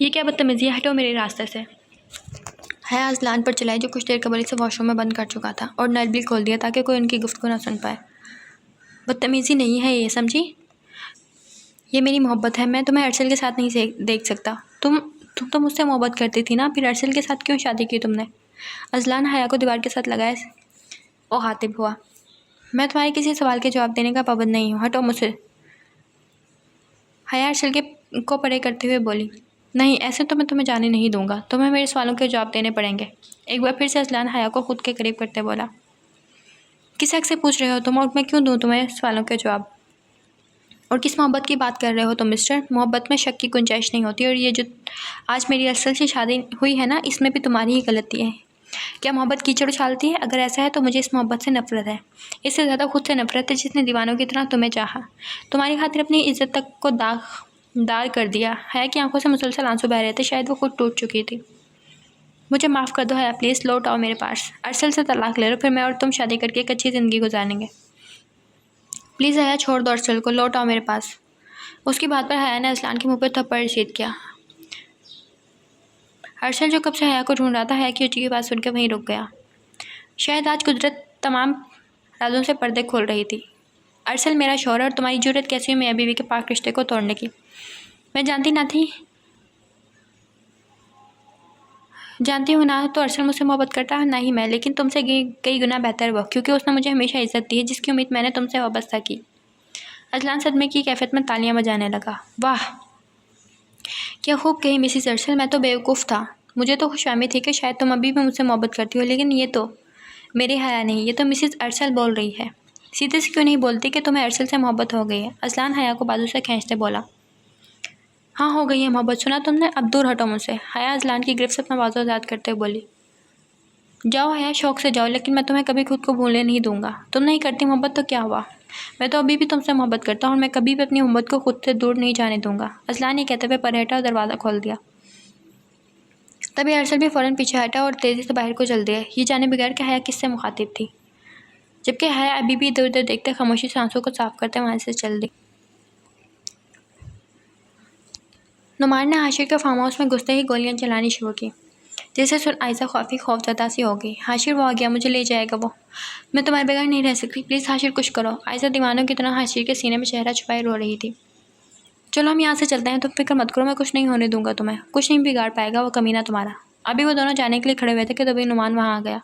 ये क्या बदतमीज़ी है, हटो मेरे रास्ते से। हया अजलान पर चलाई जो कुछ देर कबल से वॉशरूम में बंद कर चुका था और नल भी खोल दिया ताकि कोई उनकी गुफ्तगू ना सुन पाए। बदतमीज़ी नहीं है ये, समझी? ये मेरी मोहब्बत है, मैं तुम्हें अरसल के साथ नहीं देख सकता। तुम तो मुझसे मोहब्बत करती थी ना, फिर अरसल के साथ क्यों शादी की तुमने? अजलान हया को दीवार के साथ लगाए ओ हातिब हुआ। मैं तुम्हारे किसी सवाल के जवाब देने का पाबंद नहीं हूँ, हटो मुझसे। हया अरसल को परे करते हुए बोली, नहीं, ऐसे तो मैं तुम्हें जाने नहीं दूंगा, तुम्हें मेरे सवालों के जवाब देने पड़ेंगे। एक बार फिर से अजलान हया को खुद के करीब करते बोला, किस हक से पूछ रहे हो तुम, और मैं क्यों दूँ तुम्हें सवालों के जवाब? और किस मोहब्बत की बात कर रहे हो तुम मिस्टर? मोहब्बत में शक की गुंजाइश नहीं होती, और ये जो आज मेरी अरसल से शादी हुई है ना, इसमें भी तुम्हारी ही गलती है। क्या मोहब्बत कीचड़ उछालती है? अगर ऐसा है तो मुझे इस मोहब्बत से नफरत है, इससे ज़्यादा खुद से नफरत है जिसने दीवानों की तरह तुम्हें चाहा, तुम्हारी खातिर अपनी इज्जत तक को दाग कर दिया। हया की आंखों से मुसलसल आंसू बह रहे थे, शायद वो खुद टूट चुकी थी। मुझे माफ़ कर दो हया, प्लीज़ लौट आओ मेरे पास। अरसल से तलाक ले लो, फिर मैं और तुम शादी करके एक अच्छी ज़िंदगी गुजारेंगे। प्लीज़ हया, छोड़ दो अरसल को, लौट आओ मेरे पास। उसकी बात पर हया ने अजलान के मुंह पर थप्पड़ रसीद किया। अरसल जो कब से हया को ढूंढ रहा था, हया की उची की बात सुनकर वहीं रुक गया। शायद आज कुदरत तमाम राजों से पर्दे खोल रही थी। अरसल मेरा शौहर है और तुम्हारी जुर्रत कैसी हुई मियाँ बीवी के पाक रिश्ते को तोड़ने की? मैं जानती हूँ ना तो अरसल मुझसे मोहब्बत करता है, ना ही मैं, लेकिन तुमसे कई गुना बेहतर वो, क्योंकि उसने मुझे हमेशा इज्जत दी है जिसकी उम्मीद मैंने तुमसे वाबस्ता की। अजलान सदमे की कैफियत में तालियां बजाने लगा। वाह, क्या खूब कही मिसिस अरसल, मैं तो बेवकूफ़ था। मुझे तो खुशफहमी थी कि शायद तुम अभी भी मुझसे मोहब्बत करती हो, लेकिन ये तो मेरी हया नहीं, ये तो मिसिस अरसल बोल रही है। सीधे से क्यों नहीं बोलती कि तुम्हें अरसल से मोहब्बत हो गई है? अजलान हया को बाजू से खींचते बोला। हाँ, हो गई है मोहब्बत, सुना तुमने, अब दूर हटो मुझसे। हया अजलान की गिरफ्त से अपना बाजू आज़ाद करते हुए बोली। जाओ हया, शौक से जाओ, लेकिन मैं तुम्हें कभी खुद को भूलने नहीं दूंगा। तुम नहीं करती मोहब्बत तो क्या हुआ, मैं तो अभी भी तुमसे मोहब्बत करता हूँ और मैं कभी भी अपनी मोहब्बत को खुद से दूर नहीं जाने दूंगा। अजलान ये कहते हुए पर हटा और दरवाज़ा खोल दिया। तभी अरसल भी फ़ौरन पीछे हटा और तेज़ी से बाहर को चल दिया, ये जाने बगैर कि हया किससे मुखातिब थी। जबकि हया अभी भी इधर उधर देखते खामोशी से आंसू को साफ करते वहाँ से चल दी। नुमान ने हाशिर के फार्म हाउस में घुसते ही गोलियां चलानी शुरू की, जिसे सुन आयशा काफ़ी खौफजदा सी हो गई। हाशिर वो आ गया, मुझे ले जाएगा वो, मैं तुम्हारे बगैर नहीं रह सकती, प्लीज़ हाशिर कुछ करो। आयशा दीवानों की तरह हाशिर के सीने में चेहरा छुपाए रो रही थी। चलो हम यहाँ से चलते हैं, तुम फिक्र मत करो, मैं कुछ नहीं होने दूंगा तुम्हें, कुछ नहीं बिगाड़ पाएगा वो कमीना तुम्हारा। अभी वो दोनों जाने के लिए खड़े हुए थे कि तभी नुमान वहाँ आ गया।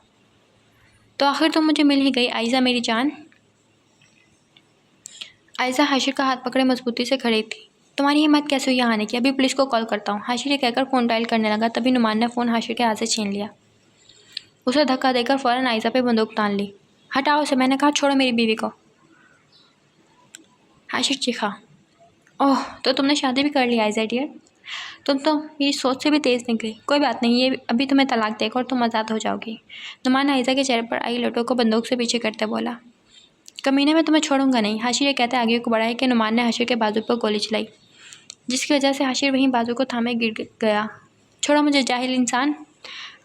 तो आखिर तुम मुझे मिल ही गई आयशा मेरी जान। आयशा हाशिर का हाथ पकड़े मजबूती से खड़ी थी। तुम्हारी हिम्मत कैसे हुई यहाँ आने की? अभी पुलिस को कॉल करता हूँ। हाशिर ये कहकर फ़ोन डायल करने लगा, तभी नुमान ने फ़ोन हाशिर के हाथ से छीन लिया। उसे धक्का देकर फ़ौरन आयशा पे बंदूक तान ली। हटाओ उसे, मैंने कहा, छोड़ो मेरी बीवी को। हाशिर चीखा। ओह, तो तुमने शादी भी कर ली आयशा डियर, तुम तो मेरी सोच से भी तेज़ निकली। कोई बात नहीं, ये अभी तुम्हें तलाक देगा और तुम आज़ाद हो जाओगी। नुमान आयशा के चेहरे पर आई लटों को बंदूक से पीछे करते बोला। कमीने में तुम्हें छोड़ूंगा नहीं। हाशिर ये कहते आगे को बढ़ाए कि नुमान ने हाशिर के बाजू पर गोली चलाई, जिसकी वजह से हाशिर वहीं बाजू को थामे गिर गया। छोड़ो मुझे जाहिल इंसान।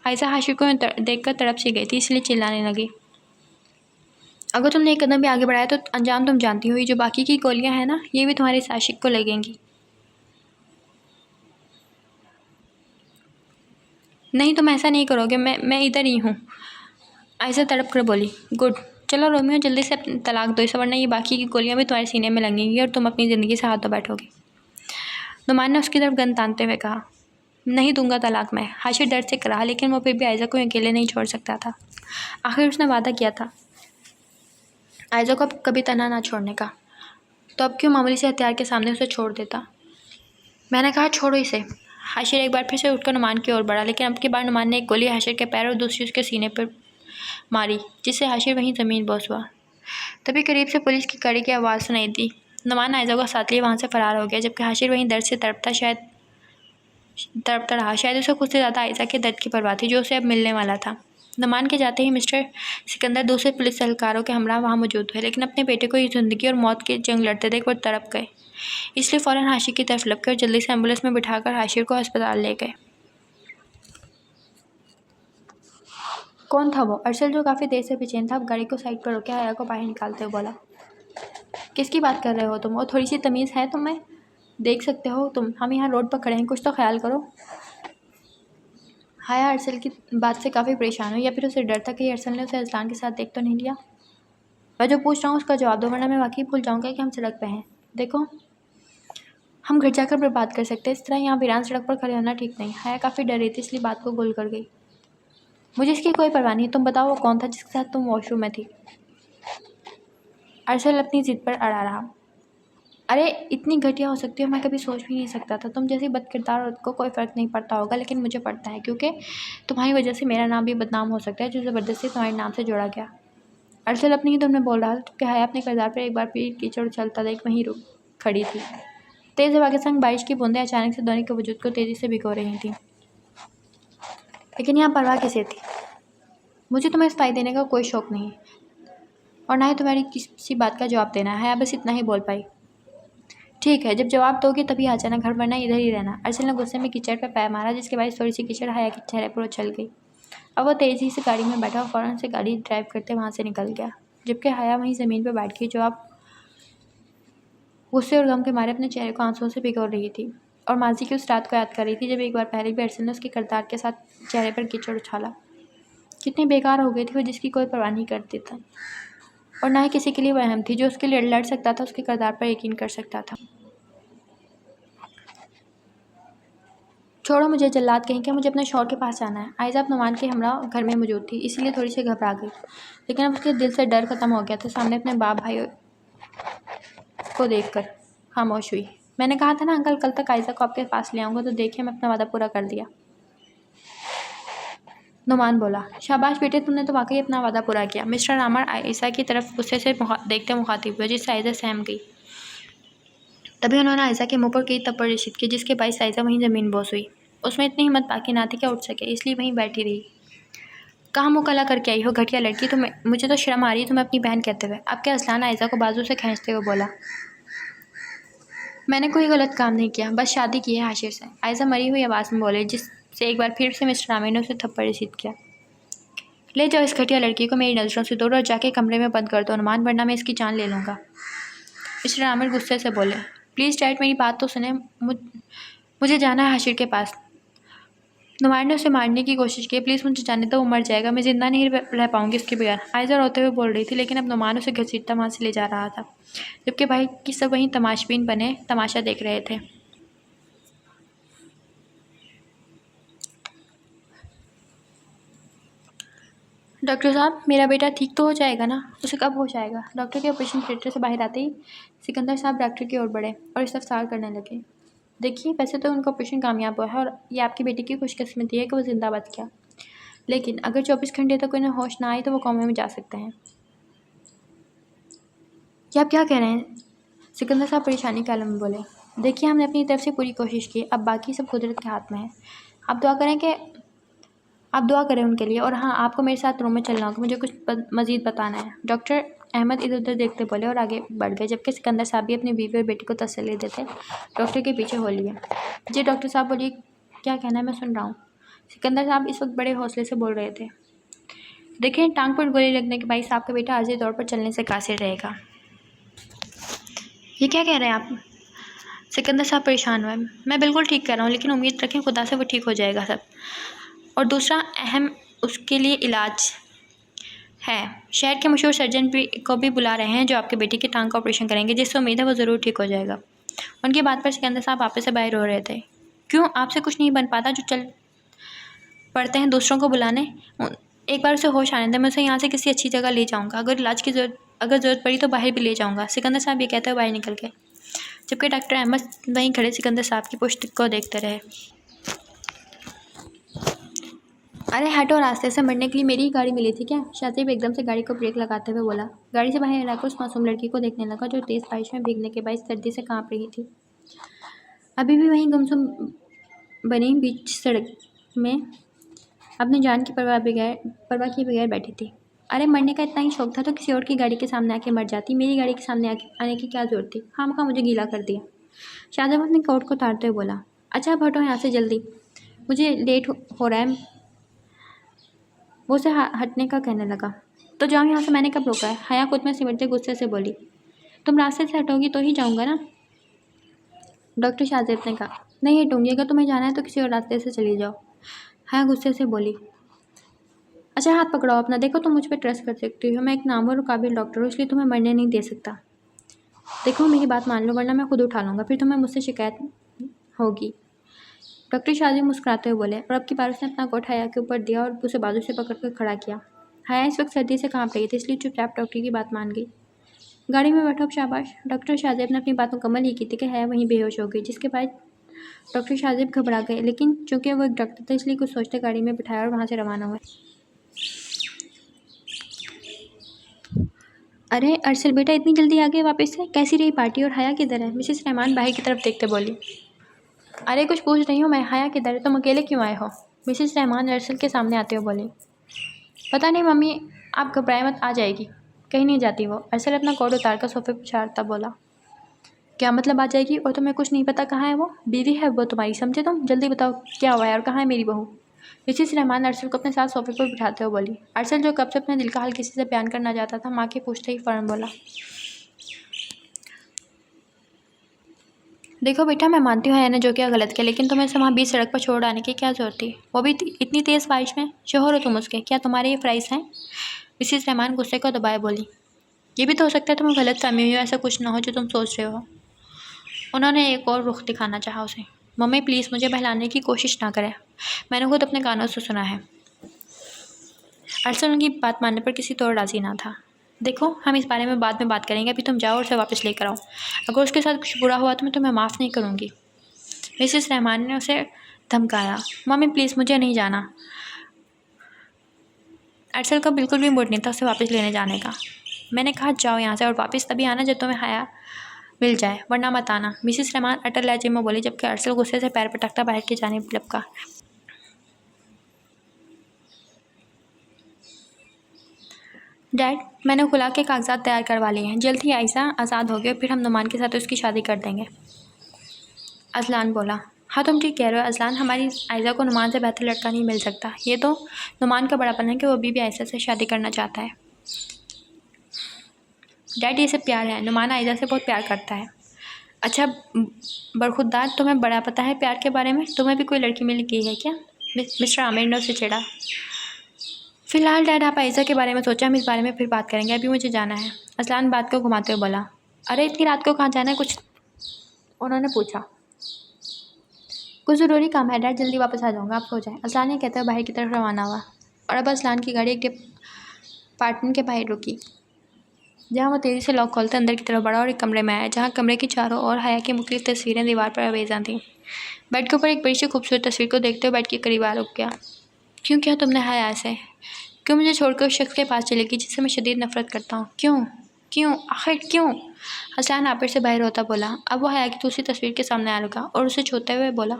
आयशा हाशिर को देखकर तड़प सी गई थी, इसलिए चिल्लाने लगी। अगर तुमने एक कदम भी आगे बढ़ाया तो अंजाम तुम जानती हो, ये जो बाकी की गोलियां हैं ना, ये भी तुम्हारे आशिक को लगेंगी। नहीं, तुम ऐसा नहीं करोगे, मैं इधर ही हूँ। आयशा तड़प कर बोली। गुड, चलो रोमियो जल्दी से तलाक दो इसे, वरना ये बाकी की गोलियां भी तुम्हारे सीने में लगेंगी और तुम अपनी ज़िंदगी से हाथ धो बैठोगी। नुमान ने उसकी तरफ गन तानते हुए कहा। नहीं दूंगा तलाक मैं। हाशिर डर से कहा, लेकिन वो फिर भी आयशा को अकेले नहीं छोड़ सकता था। आखिर उसने वादा किया था आयशा को कभी तन्हा ना छोड़ने का, तो अब क्यों मामूली से हथियार के सामने उसे छोड़ देता। मैंने कहा छोड़ो इसे। हाशिर एक बार फिर से उठकर नुमान की ओर बढ़ा, लेकिन अब की बार नुमान ने एक गोली हाशिर के पैर और दूसरी उसके सीने पर मारी, जिससे हाशिर वहीं ज़मीन बोस हुआ। तभी करीब से पुलिस की गाड़ी की आवाज़ सुनाई दी। नुमान आयशा को साथ लिए वहाँ से फरार हो गया, जबकि हाशिर वहीं दर्द से तड़पता रहा। शायद उसे खुद से ज़्यादा आयशा के दर्द की परवाह थी जो उसे अब मिलने वाला था। नुमान के जाते ही मिस्टर सिकंदर दूसरे पुलिस एहलकारों के हमरा वहाँ मौजूद हुए, लेकिन अपने बेटे को ये ज़िंदगी और मौत की जंग लड़ते देख वो तड़प गए, इसलिए फ़ौरन हाशिर की तरफ लपके और जल्दी से एम्बुलेंस में बिठाकर हाशिर को अस्पताल ले गए। कौन था वो? अरसल जो काफ़ी देर से बेचैन था, अब गाड़ी को साइड पर रोके हया को बाहर निकालते हुए बोला। किसकी बात कर रहे हो तुम? और थोड़ी सी तमीज़ है तुम्हें? देख सकते हो तुम, हम यहाँ रोड पर खड़े हैं, कुछ तो ख्याल करो। हाया अरसल की बात से काफ़ी परेशान हो, या फिर उसे डर था कि अरसल ने उसे अजलान के साथ देख तो नहीं लिया। मैं जो पूछ रहा हूँ उसका जवाब दो, वरना मैं वाकई भूल जाऊँगा कि हम सड़क पे हैं। देखो, हम घर जाकर पर बात कर सकते हैं, इस तरह यहाँ वीरान सड़क पर खड़े होना ठीक नहीं। हाया काफ़ी डर रही थी, इसलिए बात को गोल कर गई। मुझे इसकी कोई परवाह नहीं, तुम बताओ वो कौन था जिसके साथ तुम वॉशरूम में थी। अरसल अपनी ज़िद पर अड़ा रहा। अरे इतनी घटिया हो सकती हो मैं कभी सोच भी नहीं सकता था। तुम जैसी बदकिरदार औरत को कोई फ़र्क नहीं पड़ता होगा, लेकिन मुझे पड़ता है, क्योंकि तुम्हारी वजह से मेरा नाम भी बदनाम हो सकता है, जो ज़बरदस्ती तुम्हारे नाम से जोड़ा गया। अरसल अपनी ही धुन में बोल रहा था कि हाया अपने किरदार पर एक बार फिर कीचड़ उछलता देख वहीं रुक खड़ी थी। तेज़ हवा के संग बारिश की बूंदें अचानक से दोनों के वजूद को तेज़ी से भिगो रही थीं। लेकिन यहाँ परवाह किसे थी? मुझे तुम्हें सफाई देने का कोई शौक़ नहीं, और ना ही तुम्हारी किसी बात का जवाब देना है। बस इतना ही बोल पाई। ठीक है, जब जवाब दोगे तभी आ जाना घर, वरना इधर ही रहना। अरसल ने गुस्से में कीचड़ पर पैर मारा, जिसके बाद थोड़ी सी कीचड़ हाया के चेहरे पर उछल गई। अब वो तेज़ी से गाड़ी में बैठा और फ़ौरन से गाड़ी ड्राइव करते वहाँ से निकल गया, जबकि हाया वहीं ज़मीन पर बैठ गई, जो अब गुस्से और गम के मारे अपने चेहरे को आंसुओं से भिगो रही थी और माजी की उस रात को याद कर रही थी जब एक बार पहले भी अरसल ने उसके किरदार के साथ चेहरे पर कीचड़ उछाला। कितनी बेकार हो गई थी वो, जिसकी कोई परवाह नहीं करती था और ना ही किसी के लिए वह अहम थी। जो उसके लिए लड़ सकता था, उसके किरदार पर यकीन कर सकता था। छोड़ो मुझे जल्लाद कहीं, क्या मुझे अपने शौहर के पास जाना है। आयज़ा अब नुमान के हमरा घर में मौजूद थी, इसीलिए थोड़ी सी घबरा गई, लेकिन अब उसके दिल से डर ख़त्म हो गया था। सामने अपने बाप भाई को देखकर खामोश हुई। मैंने कहा था ना अंकल, कल तक आयज़ा को आपके पास ले आऊँगा, तो देखिए मैं अपना वादा पूरा कर दिया। नुमान बोला, शाबाश बेटे, तुमने तो वाकई अपना वादा पूरा किया। मिस्टर रामर आयशा की तरफ गुस्से से देखते मुखातिब हुए, जिससे आयशा सहम गई। तभी उन्होंने आयशा के मुंह पर कई थप्पड़ रिशीद की, जिसके बाइस आयशा वहीं ज़मीन बोस हुई। उसमें इतनी हिम्मत बाकी ना थी कि उठ सके, इसलिए वहीं बैठी रही। कहाँ मुँह काला करके आई हो घटिया लड़की, तुम्हें मुझे तो शर्म आ रही है तुम्हें अपनी बहन कहते हुए। अब क्या? असलान आयशा को बाजू से खींचते हुए बोला। मैंने कोई गलत काम नहीं किया, बस शादी की है हाशिर से। आयशा मरी हुई आवाज़ में बोले, जिससे एक बार फिर से मिस्टर रामी ने उसे थप्पड़ रिसीद किया। ले जाओ इस घटिया लड़की को मेरी नज़रों से दूर और जाके कमरे में बंद कर दो अनुमान, वरना मैं इसकी जान ले लूँगा। मिस्टर रामर गुस्से से बोले, प्लीज़ डैड मेरी बात तो सुने, मुझे जाना है हाशिर के पास। नुमान ने उसे मारने की कोशिश की। प्लीज़ मुझे जाने दो, वो मर जाएगा, मैं ज़िंदा नहीं रह पाऊँगी इसके बगैर। आयशा रोते हुए बोल रही थी, लेकिन अब नुमान उसे घसीटता वहाँ से ले जा रहा था, जबकि भाई की सब वहीं तमाशबीन बने तमाशा देख रहे थे। डॉक्टर साहब, मेरा बेटा ठीक तो हो जाएगा ना? उसे कब होश आएगा? डॉक्टर के ऑपरेशन थिएटर से बाहर आते ही सिकंदर साहब डॉक्टर की ओर बढ़े और इस्तफसार करने लगे। देखिए, वैसे तो उनका ऑपरेशन कामयाब हुआ है और ये आपकी बेटी की खुशकिस्मती है कि वो जिंदा बच गया, लेकिन अगर 24 घंटे तक उन्हें होश ना आए तो वो कोमे में जा सकते हैं। ये आप क्या कह रहे हैं? सिकंदर साहब परेशानी के आलम में बोले। देखिए, हमने अपनी तरफ से पूरी कोशिश की, अब बाकी सब कुदरत के हाथ में है। आप दुआ करें उनके लिए, और हाँ, आपको मेरे साथ रूम में चलना होगा, मुझे कुछ मज़ीद बताना है। डॉक्टर अहमद इधर उधर देखते बोले और आगे बढ़ गए, जबकि सिकंदर साहब भी अपनी बीवी और बेटी को तसल्ली देते डॉक्टर के पीछे हो लिए। जी डॉक्टर साहब बोलिए, क्या कहना है, मैं सुन रहा हूँ। सिकंदर साहब इस वक्त बड़े हौसले से बोल रहे थे। देखें, टांग पर गोली लगने के बाद आपका बेटा आर्जी तौर पर चलने से कासिर रहेगा। ये क्या कह रहे हैं आप? सिकंदर साहब परेशान हुए। मैं बिल्कुल ठीक कर रहा हूँ, लेकिन उम्मीद रखें खुदा से वो ठीक हो जाएगा सब। और दूसरा अहम, उसके लिए इलाज है। शहर के मशहूर सर्जन को भी बुला रहे हैं, जो आपके बेटी की टांग का ऑपरेशन करेंगे, जिससे उम्मीद है वो ज़रूर ठीक हो जाएगा। उनकी बात पर सिकंदर साहब वापस से बाहर हो रहे थे। क्यों, आपसे कुछ नहीं बन पाता जो चल पड़ते हैं दूसरों को बुलाने? एक बार उसे होश आने दें, मैं उसे यहाँ से किसी अच्छी जगह ले जाऊँगा। अगर ज़रूरत पड़ी तो बाहर भी ले जाऊँगा। सिकंदर साहब ये कहते हुए बाहर निकल गए, जबकि डॉक्टर अहमद वहीं खड़े सिकंदर साहब की पुश्त को देखते रहे। अरे हटो, रास्ते से मरने के लिए मेरी ही गाड़ी मिली थी क्या? शातिब एकदम से गाड़ी को ब्रेक लगाते हुए बोला। गाड़ी से बाहर आकर उस मासूम लड़की को देखने लगा, जो तेज़ बारिश में भीगने के बाद सर्दी से काँप रही थी। अभी भी वहीं गुमसुम बनी बीच सड़क में अपनी जान की परवाह किए बगैर बैठी थी। अरे मरने का इतना ही शौक था तो किसी और की गाड़ी के सामने आके मर जाती, मेरी गाड़ी के सामने आने की क्या ज़रूरत थी? खामखा मुझे गीला कर दिया। शाहजब अपने कोट को उतारते हुए बोला। अच्छा अब हटो यहाँ से जल्दी, मुझे लेट हो रहा है। वो उसे हटने का कहने लगा। तो जाओ यहाँ से, मैंने कब रोका है? हया खुद में सिमटते गुस्से से बोली। तुम रास्ते से हटोगी तो ही जाऊँगा ना। डॉक्टर शाहजेब ने कहा। नहीं हटूंगी, अगर तुम्हें जाना है तो किसी और रास्ते से चली जाओ। हया गुस्से से बोली। अच्छा हाथ पकड़ाओ अपना, देखो तुम मुझ पर ट्रस्ट कर सकती हो, मैं एक नामवर और काबिल डॉक्टर हूँ, इसलिए तुम्हें मरने नहीं दे सकता। देखो मेरी बात मान लो वरना मैं खुद उठा लूँगा, फिर तुम्हें मुझसे शिकायत होगी। डॉक्टर शाहजेब मुस्कुराते हुए बोले और अब की बार उसने अपना कोट हया के ऊपर दिया और उसे बाजू से पकड़कर खड़ा किया। हया इस वक्त सर्दी से कांप रही थी, इसलिए चुपचाप डॉक्टर की बात मान गई। गाड़ी में बैठो अब शाबाश। डॉक्टर शाहजेब ने अपनी बात मुकम्मल ही की थी कि हया वहीं बेहोश हो गई, जिसके बाद डॉक्टर शाहजेब घबरा गए, लेकिन चूंकि वो एक डॉक्टर था इसलिए कुछ सोचते गाड़ी में बिठाया और वहाँ से रवाना हुए। अरे अरसल बेटा इतनी जल्दी आ गए वापस से, कैसी रही पार्टी और हया किधर है? मिसेस रहमान बाहर की तरफ देखते बोली। अरे कुछ पूछ रही हूँ मैं, हया किधर है? तुम अकेले क्यों आए हो? मिसेस रहमान अरसल के सामने आते हुए बोली। पता नहीं मम्मी, आप घबराए मत, आ जाएगी। कहीं नहीं जाती वो। अरसल अपना कोट उतार कर सोफे पर छाड़ता बोला। क्या मतलब आ जाएगी? और तुम्हें कुछ नहीं पता कहाँ है वो? बीवी है वो तुम्हारी, समझे तुम? जल्दी बताओ क्या हुआ है और कहाँ है मेरी बहू? मिसेस रहमान अरसल को अपने साथ सोफे पर बिठाते हुए बोली। अरसल जो कब से अपने दिल का हाल किसी से बयान करना चाहता था, माँ के पूछते ही फ़ौरन बोला। देखो बेटा मैं मानती हूँ हया ने जो किया गलत किया, लेकिन तुम्हें इसे वहाँ बीच सड़क पर छोड़ आने की क्या ज़रूरत थी, वो भी इतनी तेज़ बारिश में? शोहर हो तुम उसके, क्या तुम्हारे ये फ़राइज़ हैं? मिसेस रहमान गुस्से को दबाए बोली। ये भी तो हो सकता है तुम्हें गलत फहमी हुई हो, ऐसा कुछ ना हो जो तुम सोच रहे हो। उन्होंने एक और रुख दिखाना चाहा उसे। मम्मी प्लीज़ मुझे बहलाने की कोशिश ना करें, मैंने खुद अपने कानों से सुना है। अरसल उनकी बात मानने पर किसी तौर राज़ी ना था। देखो हम इस बारे में बाद में बात करेंगे, अभी तुम जाओ और उसे वापस लेकर आओ। अगर उसके साथ कुछ बुरा हुआ तो मैं तुम्हें माफ़ नहीं करूँगी। मिसेस रहमान ने उसे धमकाया। मम्मी प्लीज़ मुझे नहीं जाना। अरसल का बिल्कुल भी मूड नहीं था उसे वापस लेने जाने का। मैंने कहा जाओ यहाँ से और वापस तभी आना जब तुम्हें हया मिल जाए, वरना मत आना। मिसेस रहमान अटल लहजे में बोली, जबकि अरसल गुस्से से पैर पटकता बाहर की जानिब लपका। डैड मैंने खुला के कागजात तैयार करवा लिए हैं, जल्द ही आयशा आज़ाद होगी और फिर हम नुमान के साथ उसकी शादी कर देंगे। अजलान बोला। हाँ तुम ठीक कह रहे हो अजलान, हमारी आयशा को नुमान से बेहतर लड़का नहीं मिल सकता। ये तो नुमान का बड़ापन है कि वो अभी भी आयशा से शादी करना चाहता है। डैड ये सब प्यार है, नुमान आयशा से बहुत प्यार करता है। अच्छा बरखुरदार, तुम्हें बड़ा पता है प्यार के बारे में? तुम्हें भी कोई लड़की मिल गई है क्या? मिस्टर आमिर ने उसे छेड़ा। फिलहाल डैड आप आयशा के बारे में सोचा, हम इस बारे में फिर बात करेंगे, अभी मुझे जाना है। अजलान बात को घुमाते हुए बोला। अरे इतनी रात को कहाँ जाना है कुछ? उन्होंने पूछा। कुछ ज़रूरी काम है डैड, जल्दी वापस आ जाऊँगा, आप सो जाएं। अजलान ने कहते हुए बाहर की तरफ रवाना हुआ और अब अजलान की गाड़ी एक डिपार्टमेंट के बाहर रुकी, जहाँ वो तेज़ी से लॉक खोलते अंदर की तरफ बढ़ा और एक कमरे में आया, जहाँ कमरे की चारों ओर हया की मुख्तलिफ तस्वीरें दीवार पर आवेज़ां थीं। बेड के ऊपर एक बड़ी सी खूबसूरत तस्वीर को देखते हुए बेड के करीब आ रुक गया। क्यों किया तुमने हया ऐसे? क्यों मुझे छोड़कर उस शख्स के पास चली गई जिससे मैं शदीद नफरत करता हूँ? क्यों क्यों आखिर क्यों? अजलान आपिर से बाहर होता बोला। अब वो हया की दूसरी तस्वीर के सामने आ रुका और उसे छूते हुए बोला।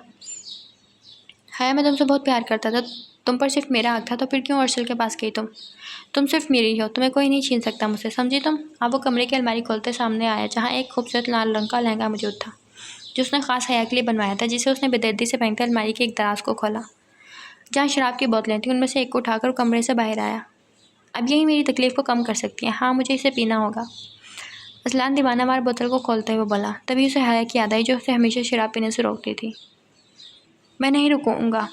हया मैं तुमसे बहुत प्यार करता था, तुम पर सिर्फ मेरा हक था, तो फिर क्यों अरसल के पास गई तुम सिर्फ मेरी हो, तुम्हें कोई नहीं छीन सकता मुझसे, समझी तुम? अब वो कमरे की अलमारी खोलते सामने आया, जहाँ एक खूबसूरत लाल रंग का लहंगा मौजूद था, जो उसने ख़ास हया के लिए बनवाया था, जिसे उसने बेदर्दी से पहनकर अलमारी के एक दराज को खोला, जहाँ शराब की बोतलें थीं। उनमें से एक को उठाकर कमरे से बाहर आया। अब यही मेरी तकलीफ़ को कम कर सकती है। हाँ मुझे इसे पीना होगा। अजलान दीवाना मार बोतल को खोलते हुए बोला। तभी उसे हया की याद आई, जो उसे हमेशा शराब पीने से रोकती थी। मैं नहीं रुकूँगा,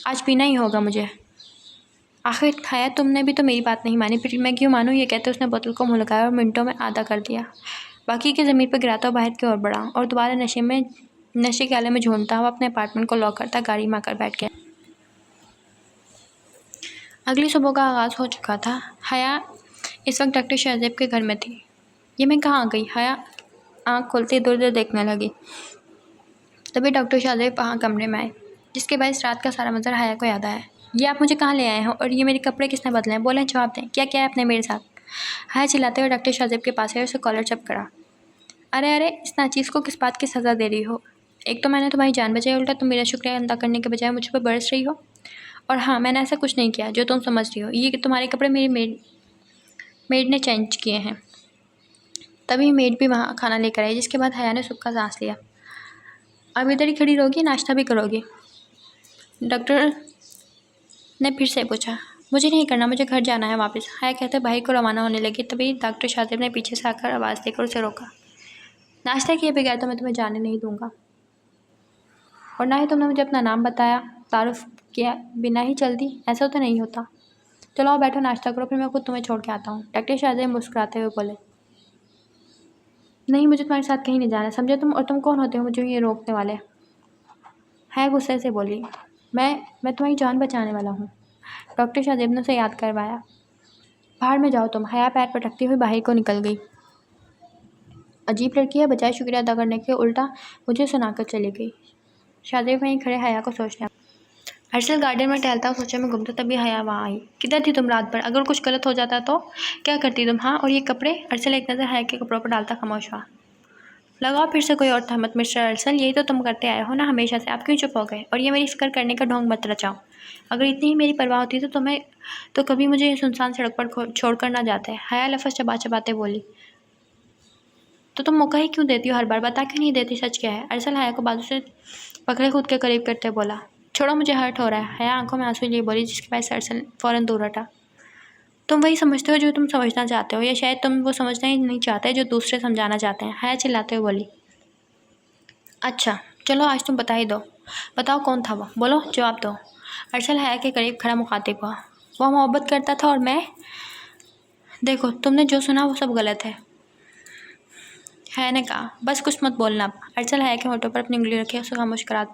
आज पीना ही होगा मुझे। आखिर हया तुमने भी तो मेरी बात नहीं मानी, फिर मैं क्यों मानूँ? ये कहते उसने बोतल को मुँह लगाया और मिनटों में आधा कर दिया। बाकी के ज़मीन पर गिराता हुआ बाहर की ओर बढ़ा और दोबारा नशे के आले में झूमता हुआ अपने अपार्टमेंट को लॉक करता गाड़ी में आकर बैठ गया। अगली सुबह का आगाज़ हो चुका था। हया इस वक्त डॉक्टर शाहजेब के घर में थी। ये मैं कहाँ आ गई? हया आँख खोलते इधर उधर देखने लगी। तभी डॉक्टर शाहजेब वहाँ कमरे में आए, जिसके बाद इस रात का सारा मंजर हया को याद आया। ये आप मुझे कहाँ ले आए हो और ये मेरे कपड़े किसने बदले हैं? बोलें, जवाब दें, क्या क्या है आपने मेरे साथ? हया चिल्लाते हुए डॉक्टर शाहजेब के पास है और उसे कॉलर चप करा। अरे अरे इस नाचीज़ को किस बात की सज़ा दे रही हो? एक तो मैंने तुम्हारी जान बचाई, उल्टा तुम मेरा शुक्रिया अदा करने के बजाय मुझ पर बरस रही हो। और हाँ मैंने ऐसा कुछ नहीं किया जो तुम समझ रही हो। ये तुम्हारे कपड़े मेरी मेड ने चेंज किए हैं। तभी मेड भी वहाँ खाना लेकर आई, जिसके बाद हया ने सुबह सांस लिया। अब इधर ही खड़ी रहोगी, नाश्ता भी करोगी? डॉक्टर ने फिर से पूछा। मुझे नहीं करना, मुझे घर जाना है वापस। हया कहते बाहर को रवाना होने लगी। तभी डॉक्टर शाहजेब ने पीछे से आकर आवाज़ देकर उसे रोका। नाश्ता किए बगैर तो मैं तुम्हें जाने नहीं दूंगा। और ना ही तुमने मुझे अपना नाम बताया, तारुफ किया बिना ही चल दी। ऐसा तो नहीं होता। चलो आओ बैठो, नाश्ता करो, फिर मैं खुद तुम्हें छोड़ के आता हूँ। डॉक्टर शाहजेब मुस्कुराते हुए बोले। नहीं, मुझे तुम्हारे साथ कहीं नहीं जाना, समझे तुम? और तुम कौन होते हो मुझे ये रोकने वाले? है गुस्से से बोली। मैं तुम्हारी जान बचाने वाला हूँ। डॉक्टर शाहजेब ने उसे याद करवाया। बाहर में जाओ तुम। हया पैर पटकती हुई बाहर को निकल गई। अजीब लड़की है, बजाय शुक्रिया अदा करने के उल्टा मुझे सुनाकर चली गई। शाहजेब वहीं खड़े हया को सोचने। अरसल गार्डन में टहलता और सोचे में घूमता, तभी हया वहाँ आई। किधर थी तुम रात भर? अगर कुछ गलत हो जाता तो क्या करती तुम? हाँ, और ये कपड़े? अरसल एक नज़र हया के कपड़ों पर डालता खामोश हुआ। लगाओ फिर से कोई और तहमत मिस्टर अरसल, यही तो तुम करते आए हो ना हमेशा से। आप क्यों चुप हो गए? और ये मेरी फिक्र करने का ढोंग मत रचाओ। अगर इतनी ही मेरी परवाह होती तो मैं तो कभी मुझे सुनसान सड़क पर छोड़कर ना जाते। हया लफ्ज़ चबा चबाते बोली। तो तुम मौका ही क्यों देती हो हर बार? बता क्यों नहीं देती? सच क्या है? अरसल हया को बाजू से पकड़े खुद के करीब करते बोला। छोड़ो, मुझे हर्ट हो रहा है। हया आंखों में आंसू लिए बोली, जिसके पास से अरसल फ़ौरन दूर हटा। तुम वही समझते हो जो तुम समझना चाहते हो, या शायद तुम वो समझना ही नहीं चाहते जो दूसरे समझाना चाहते हैं। हया चिल्लाते हुए बोली। अच्छा चलो, आज तुम बता ही दो। बताओ कौन था वो? बोलो, जवाब दो। अरसल हया के करीब खड़ा मुखातिब हुआ। वो मोहब्बत करता था और मैं? देखो, तुमने जो सुना वो सब गलत है। हया ने कहा। बस कुछ मत बोलना अब। अरसल हया के होठों पर अपनी उंगली रखी उसे खामोश करा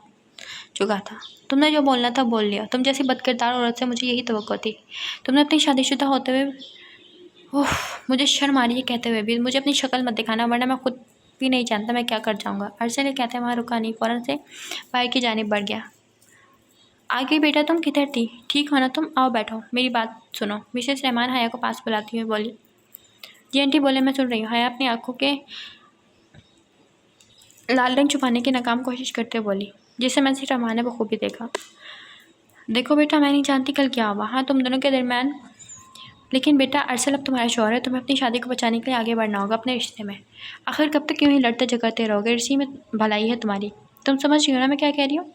चुका था। तुमने जो बोलना था बोल लिया। तुम जैसी बदकिरदार औरत से मुझे यही तवक्को थी। तुमने अपनी शादीशुदा होते हुए ओह, मुझे शर्म आ रही है कहते हुए भी। मुझे अपनी शक्ल मत दिखाना, वरना मैं खुद भी नहीं जानता मैं क्या कर जाऊंगा। अरसल ये कहते वहाँ रुका नहीं, फ़ौरन से भाई की जानिब बढ़ गया। आगे बेटा, तुम किधर थी? ठीक हो ना तुम? आओ बैठो, मेरी बात सुनो। मिसेस रहमान हया को पास बुलाती हुई बोली। जी आंटी बोले, मैं सुन रही हूँ। हया अपनी आंखों के लाल रंग छुपाने की नाकाम कोशिश करते बोली, जिसे मैं सिर्फ रहमान ने बखूबी देखा। देखो बेटा, मैं नहीं जानती कल क्या हुआ। हाँ, तुम दोनों के दरमियान, लेकिन बेटा अरसल अब तुम्हारा शौहर है। तुम्हें अपनी शादी को बचाने के लिए आगे बढ़ना होगा अपने रिश्ते में। आखिर कब तक यूँ ही लड़ते झगड़ते रहोगे? इसी में भलाई है तुम्हारी। तुम समझ रही हो ना मैं क्या कह रही हूँ?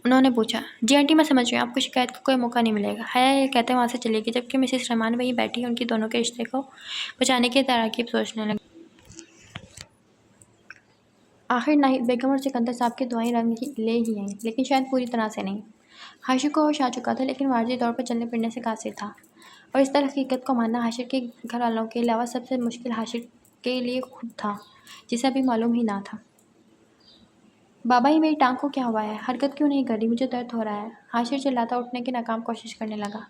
उन्होंने पूछा। जी आंटी, मैं समझ रही हूँ। आपको शिकायत का कोई मौका नहीं मिलेगा। हया ये कहते वहाँ से चली गई, जबकि मिसेस रहमान वहीं बैठी उनकी दोनों के रिश्ते को बचाने की तरकीब सोचने लगी। आखिर नाहिद बेगम और सिकंदर साहब की दुआएं रंग ले ही आई, लेकिन शायद पूरी तरह से नहीं। हाशिर को होश आ चुका था, लेकिन वारजी तौर पर चलने फिरने से कासिर था। और इस तरह हकीकत को मानना हाशिर के घर वालों के अलावा सबसे मुश्किल हाशिर के लिए खुद था, जिसे अभी मालूम ही ना था। बाबा, ही मेरी टांग को क्या हुआ है? हरकत क्यों नहीं कर रही? मुझे दर्द हो रहा है। हाशिर चिल्लाता उठने की नाकाम कोशिश करने लगा।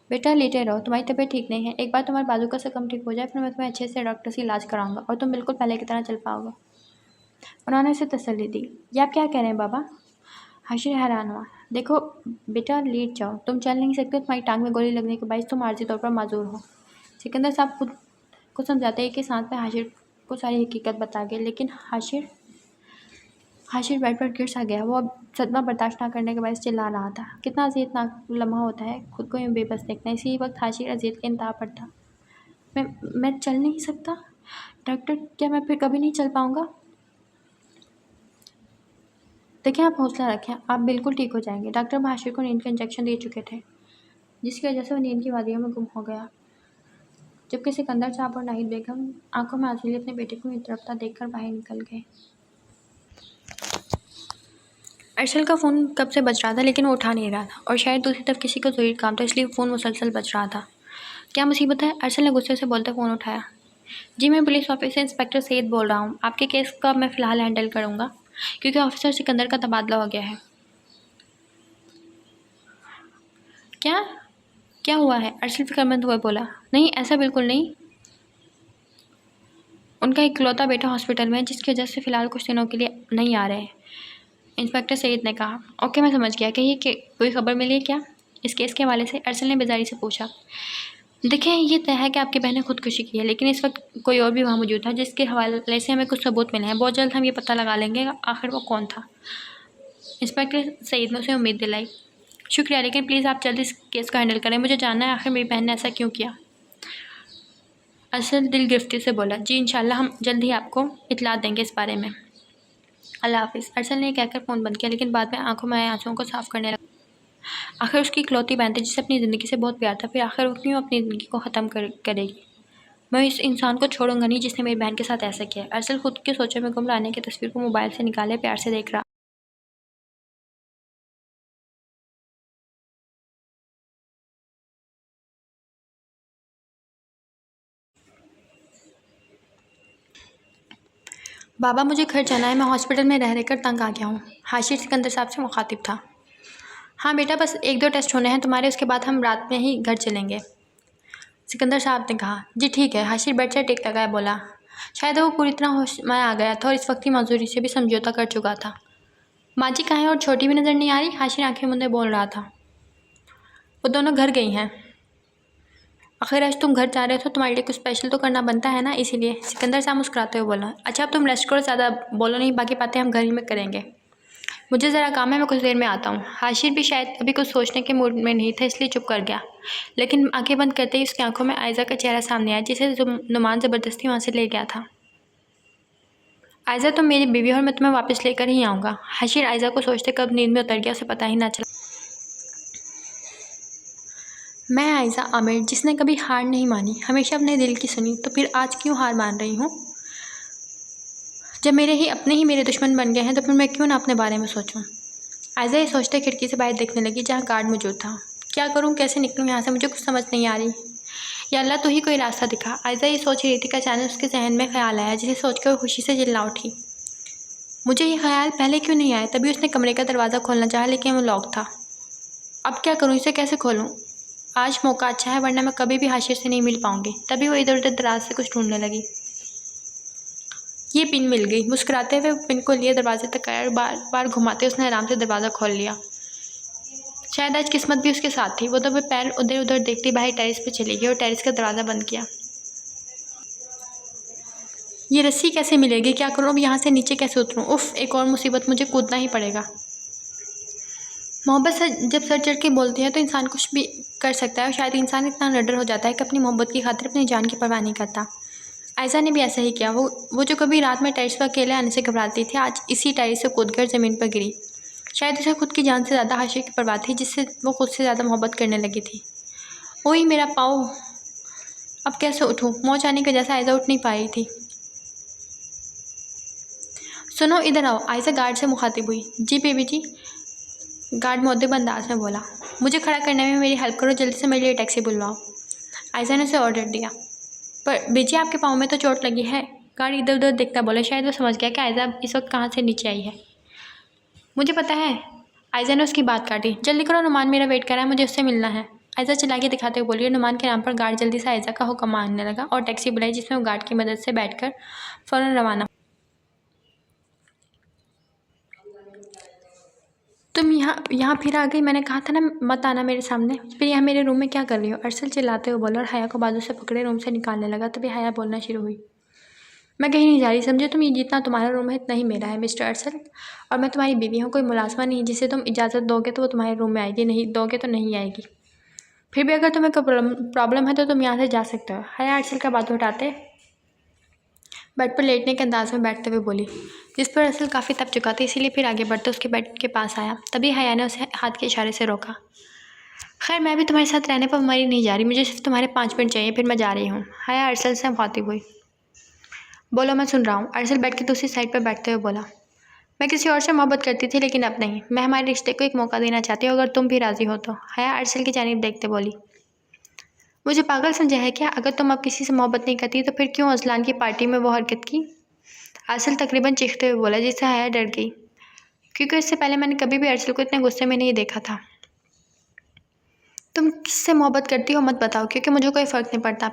बेटा लेटे रहो, तुम्हारी तबीयत ठीक नहीं है। एक बार तुम्हारे बाजू का जख्म ठीक हो जाए, फिर मैं तुम्हें अच्छे से डॉक्टर से इलाज कराऊंगा और तुम बिल्कुल पहले की तरह चल पाओगे। उन्होंने उसे तसल्ली दी। ये आप क्या कह रहे हैं बाबा? हाशिर हैरान हुआ। देखो बेटा, लेट जाओ। तुम चल नहीं सकते, तुम्हारी टांग में गोली लगने के बायस तुम आर्जी तौर पर माजूर हो। सिकंदर साहब खुद को समझाते हैं कि साथ में हाशिर को सारी हकीकत बता गए, लेकिन हाशिर बेड पर गिर सा गया। वो अब सदमा बर्दाश्त ना करने के बाद चिल्ला रहा था। कितना अज़ियतनाक लम्हा होता है खुद को यूँ बेबस देखना। इसी वक्त हाशिर अज़ियत के इंतहा पर था। मैं चल नहीं सकता डॉक्टर, क्या मैं फिर कभी नहीं चल पाऊँगा? देखिए, आप हौसला रखें, आप बिल्कुल ठीक हो जाएंगे। डॉक्टर हाशिर को नींद का इंजेक्शन दे चुके थे, जिसकी वजह से वो नींद की वादियों में गुम हो गया। जबकि सिकंदर साहब और नाहिद बेगम आंखों में आंसू लिए अपने बेटे को तड़पता देखकर बाहर निकल गए। अरसल का फ़ोन कब से बज रहा था, लेकिन वो उठा नहीं रहा था, और शायद दूसरी तरफ किसी को ज़रूरी काम था, इसलिए फ़ोन मुसलसल बज रहा था। क्या मुसीबत है? अरसल ने गुस्से से बोलते फ़ोन उठाया। जी, मैं पुलिस ऑफिस से इंस्पेक्टर सईद बोल रहा हूँ। आपके केस का मैं फ़िलहाल हैंडल करूँगा, क्योंकि ऑफिसर सिकंदर का तबादला हो गया है। क्या क्या हुआ है? अरसल फिक्रमंद हुआ बोला। नहीं, ऐसा बिल्कुल नहीं। उनका इकलौता बेटा हॉस्पिटल में है, जिसकी वजह से फ़िलहाल कुछ दिनों के लिए नहीं आ रहे हैं। इंस्पेक्टर सईद ने कहा। ओके, मैं समझ गया। कहिए कि कोई खबर मिली है क्या इस केस के हवाले से? अरसल ने बेजारी से पूछा। देखें, ये तय है कि आपकी बहन ने खुदकुशी की है, लेकिन इस वक्त कोई और भी वहाँ मौजूद था, जिसके हवाले से हमें कुछ सबूत मिले हैं। बहुत जल्द हम ये पता लगा लेंगे आखिर वो कौन था। इंस्पेक्टर सईद ने उसे उम्मीद दिलाई। शुक्रिया, लेकिन प्लीज़ आप जल्द इस केस को हैंडल करें। मुझे जानना है आखिर मेरी बहन ने ऐसा क्यों किया। अरसल दिल गिरफ्ती से बोला। जी इंशाल्लाह, हम जल्द ही आपको इतला देंगे इस बारे में। अल्लाह हाफिज़। अरसल ने कहकर फ़ोन बंद किया, लेकिन बाद में आंखों में आए आंसुओं को साफ करने लगा। आखिर उसकी इकलौती बहन थी, जिसे अपनी ज़िंदगी से बहुत प्यार था, फिर आखिर वो क्यों अपनी ज़िंदगी को ख़त्म करेगी? मैं इस इंसान को छोड़ूंगा नहीं जिसने मेरी बहन के साथ ऐसा किया। अरसल खुद के सोचों में गुम रानी की तस्वीर को मोबाइल से निकाले प्यार से देख रहा। बाबा मुझे घर जाना है, मैं हॉस्पिटल में रह रहकर तंग आ गया हूँ। हाशिर सिकंदर साहब से मुखातिब था। हाँ बेटा, बस 1-2 टेस्ट होने हैं तुम्हारे, उसके बाद हम रात में ही घर चलेंगे। सिकंदर साहब ने कहा। जी ठीक है। हाशिर बेड से टेक लगाया बोला। शायद वो पूरी तरह होश में आ गया था और इस वक्त की मजदूरी से भी समझौता कर चुका था। माँ जी कहाँ हैं और छोटी भी नज़र नहीं आ रही? हाशिर आंखें मूंदे बोल रहा था। वो दोनों घर गई हैं। आखिर आज तुम घर जा रहे हो तो तुम्हारे लिए कुछ स्पेशल तो करना बनता है ना, इसीलिए। सिकंदर साहब मुस्कुराते हुए बोला। अच्छा अब तुम रेस्ट करो, ज़्यादा बोलो नहीं, बाकी बातें हम घर ही में करेंगे। मुझे ज़रा काम है, मैं कुछ देर में आता हूँ। हाशिर भी शायद अभी कुछ सोचने के मूड में नहीं था, इसलिए चुप कर गया। लेकिन आंखें बंद करते ही उसकी आंखों में आयज़ा का चेहरा सामने आया, जिसे नुमान ज़बरदस्ती वहाँ से ले गया था। आयज़ा तुम मेरी बीवी और मैं तुम्हें वापस लेकर ही आऊँगा। हाशिर आयज़ा को सोचते कब नींद में उतर गया, उसे पता ही ना चला। मैं आयज़ा आमिर, जिसने कभी हार नहीं मानी, हमेशा अपने दिल की सुनी, तो फिर आज क्यों हार मान रही हूँ? जब अपने ही मेरे दुश्मन बन गए हैं तो फिर मैं क्यों ना अपने बारे में सोचूं। आयज़ा ये सोचते खिड़की से बाहर देखने लगी, जहाँ गार्ड मौजूद था। क्या करूँ, कैसे निकलूँ यहाँ से, मुझे कुछ समझ नहीं आ रही। या अल्लाह तू ही कोई रास्ता दिखा। आयज़ा ये सोच रही थी कि अचानक उसके जहन में ख्याल आया, जिसे सोचकर वो खुशी से चिल्ला उठी। मुझे ये ख्याल पहले क्यों नहीं आया? तभी उसने कमरे का दरवाज़ा खोलना चाहा, लेकिन वो लॉक था। अब क्या करूँ, इसे कैसे खोलूँ? आज मौका अच्छा है, वरना मैं कभी भी हाशिर से नहीं मिल पाऊंगी। तभी वो इधर उधर दराज से कुछ ढूंढने लगी। ये पिन मिल गई। मुस्कुराते हुए पिन को लिए दरवाजे तक आया और बार बार घुमाते उसने आराम से दरवाज़ा खोल लिया। शायद आज किस्मत भी उसके साथ थी। वो तो पैर उधर उधर देखती बाहर टेरेस पे चली गई और टेरेस का दरवाज़ा बंद किया। ये रस्सी कैसे मिलेगी? क्या करूँ अब, यहाँ से नीचे कैसे उतरूँ? उफ़, एक और मुसीबत, मुझे कूदना ही पड़ेगा। मोहब्बत से जब सर चढ़ के बोलती है तो इंसान कुछ भी कर सकता है, और शायद इंसान इतना निडर हो जाता है कि अपनी मोहब्बत की खातिर अपनी जान की परवाह नहीं करता। आयज़ा ने भी ऐसा ही किया। वो जो कभी रात में टेरेस पर अकेले आने से घबराती थी, आज इसी टेरेस से कूदकर ज़मीन पर गिरी। शायद उसे खुद की जान से ज़्यादा हाशिर की परवाह थी, जिससे वो खुद से ज़्यादा मोहब्बत करने लगी थी। ओही मेरा पाँव, अब कैसे उठूँ? मौत आने की वजह से आयज़ा उठ नहीं पा रही थी। सुनो इधर आओ, आयज़ा गार्ड से मुखातिब हुई। जी बेबी जी, गार्ड मुअद्दब अंदाज में बोला। मुझे खड़ा करने में मेरी हेल्प करो, जल्दी से मेरे लिए टैक्सी बुलवाओ। आयज़ा ने उसे ऑर्डर दिया। पर बेजी आपके पाँव में तो चोट लगी है। गार्ड इधर उधर देखता बोला। शायद वो समझ गया कि आयज़ा इस वक्त कहाँ से नीचे आई है। मुझे पता है। आयज़ा ने उसकी बात काटी। जल्दी करो, नुमान मेरा वेट कर रहा है, मुझे उससे मिलना है। आयज़ा चिल्ला के दिखाते हुए बोली। नुमान के नाम पर गार्ड जल्दी से आयज़ा का हुक्म मानने लगा और टैक्सी बुलाई, जिसमें वो गार्ड की मदद से बैठकर फ़ौरन रवाना। तुम यहाँ फिर आ गई? मैंने कहा था ना मत आना मेरे सामने। फिर यहाँ मेरे रूम में क्या कर रही हो? अरसल चिल्लाते हुए बोला और हया को बाजू से पकड़े रूम से निकालने लगा। तभी हया बोलना शुरू हुई। मैं कहीं नहीं जा रही, समझे तुम? ये जितना तुम्हारा रूम है इतना ही मेरा है मिस्टर अरसल, और मैं तुम्हारी बीवी हूँ, कोई मुलाजमा नहीं। जिसे तुम इजाज़त दोगे तो वो तुम्हारे रूम में आएगी, नहीं दोगे तो नहीं आएगी। फिर भी अगर तुम्हें कोई प्रॉब्लम है तो तुम यहाँ से जा सकते हो। हया अरसल का बात उठाते बेड पर लेटने के अंदाज में बैठते हुए बोली, जिस पर अरसल काफ़ी तप चुका था, इसीलिए फिर आगे बढ़ते उसके बेड के पास आया। तभी हया ने उसे हाथ के इशारे से रोका। खैर मैं भी तुम्हारे साथ रहने पर मरी नहीं जा रही, मुझे सिर्फ तुम्हारे 5 मिनट चाहिए, फिर मैं जा रही हूँ। हया अरसल से मुखातिब हुई। बोलो, मैं सुन रहा हूँ। अरसल बेड की दूसरी साइड पर बैठते हुए बोला। मैं किसी और से मोहब्बत करती थी, लेकिन अब नहीं। मैं हमारे रिश्ते को एक मौका देना चाहती हूँ, अगर तुम भी राज़ी हो तो। हया अरसल की जानिब देखते बोली। मुझे पागल समझा है क्या? अगर तुम अब किसी से मोहब्बत नहीं करती तो फिर क्यों अजलान की पार्टी में वो हरकत की? अरसल तकरीबन चीखते हुए बोला, जिससे हया डर गई, क्योंकि इससे पहले मैंने कभी भी अरसल को इतने गुस्से में नहीं देखा था। तुम किससे मोहब्बत करती हो मत बताओ, क्योंकि मुझे कोई फ़र्क नहीं पड़ता।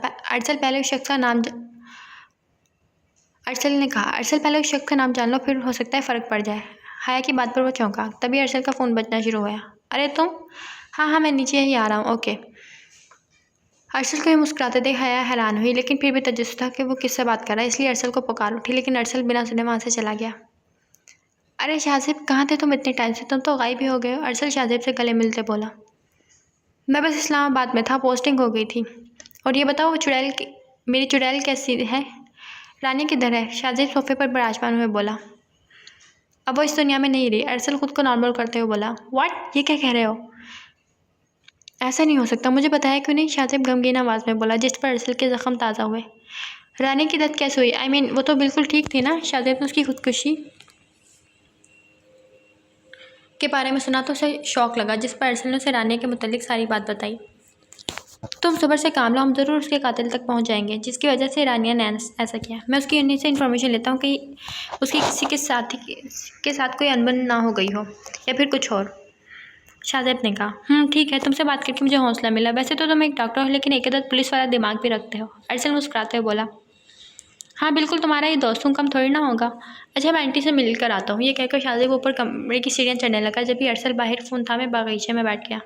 अरसल ने कहा। अरसल पहले उस शख्स का नाम जान लो, फिर हो सकता है फ़र्क पड़ जाए। हया की बात पर वो चौंका। तभी अरसल का फ़ोन बजना शुरू हुआ। अरे तुम? हाँ मैं नीचे ही आ रहा हूँ, ओके। अरसल को ही मुस्कुराते देख हया हैरान हुई, लेकिन फिर भी तजस्सुस था कि वो किससे बात कर रहा है, इसलिए अरसल को पुकार उठी, लेकिन अरसल बिना सुने वहाँ से चला गया। अरे शाहज़ेब, कहाँ थे तुम इतने टाइम से? तुम तो गायब ही हो गए हो। अरसल शाहज़ेब से गले मिलते बोला। मैं बस इस्लामाबाद में था, पोस्टिंग हो गई थी। और ये बताओ, मेरी चुड़ैल कैसी है? रानी किधर है? शाहज़ेब सोफे पर विराजमान हुए बोला। अब वो इस दुनिया में नहीं रही। अरसल खुद को नॉर्मल करते हुए बोला। व्हाट? ये क्या कह रहे हो? ऐसा नहीं हो सकता, मुझे बताया क्यों नहीं? शाहज़ेब गमगीन आवाज़ में बोला, जिस पर अरसल के ज़ख्म ताज़ा हुए। रानी की डेथ कैसे हुई? आई मीन वो तो बिल्कुल ठीक थी ना। शाहजेब ने उसकी खुदकुशी के बारे में सुना तो उसे शौक लगा, जिस पर अरसल ने उसे रानी के मुतालिक सारी बात बताई। तुम सब्र से काम लो, हम ज़रूर उसके कातिल तक पहुंच जाएंगे जिसकी वजह से रानिया ने ऐसा किया। मैं उसकी उन्हीं से इन्फॉर्मेशन लेता हूँ कि उसकी किसी के साथ कोई अनबन ना हो गई हो या फिर कुछ और। शाहजेब ने कहा, ठीक है, तुमसे बात करके मुझे हौसला मिला। वैसे तो तुम एक डॉक्टर हो, लेकिन एक आदत पुलिस वाला दिमाग भी रखते हो। अरसल मुस्कुराते हुए बोला, हाँ बिल्कुल, तुम्हारा ये दोस्तों कम थोड़ी ना होगा। अच्छा, मैं आंटी से मिल कर आता हूँ। ये कहकर शाहजेब ऊपर कमरे की सीढ़ियाँ चढ़ने लगा। जब भी अरसल बाहर फ़ोन था, मैं बागीचे में बैठ गया।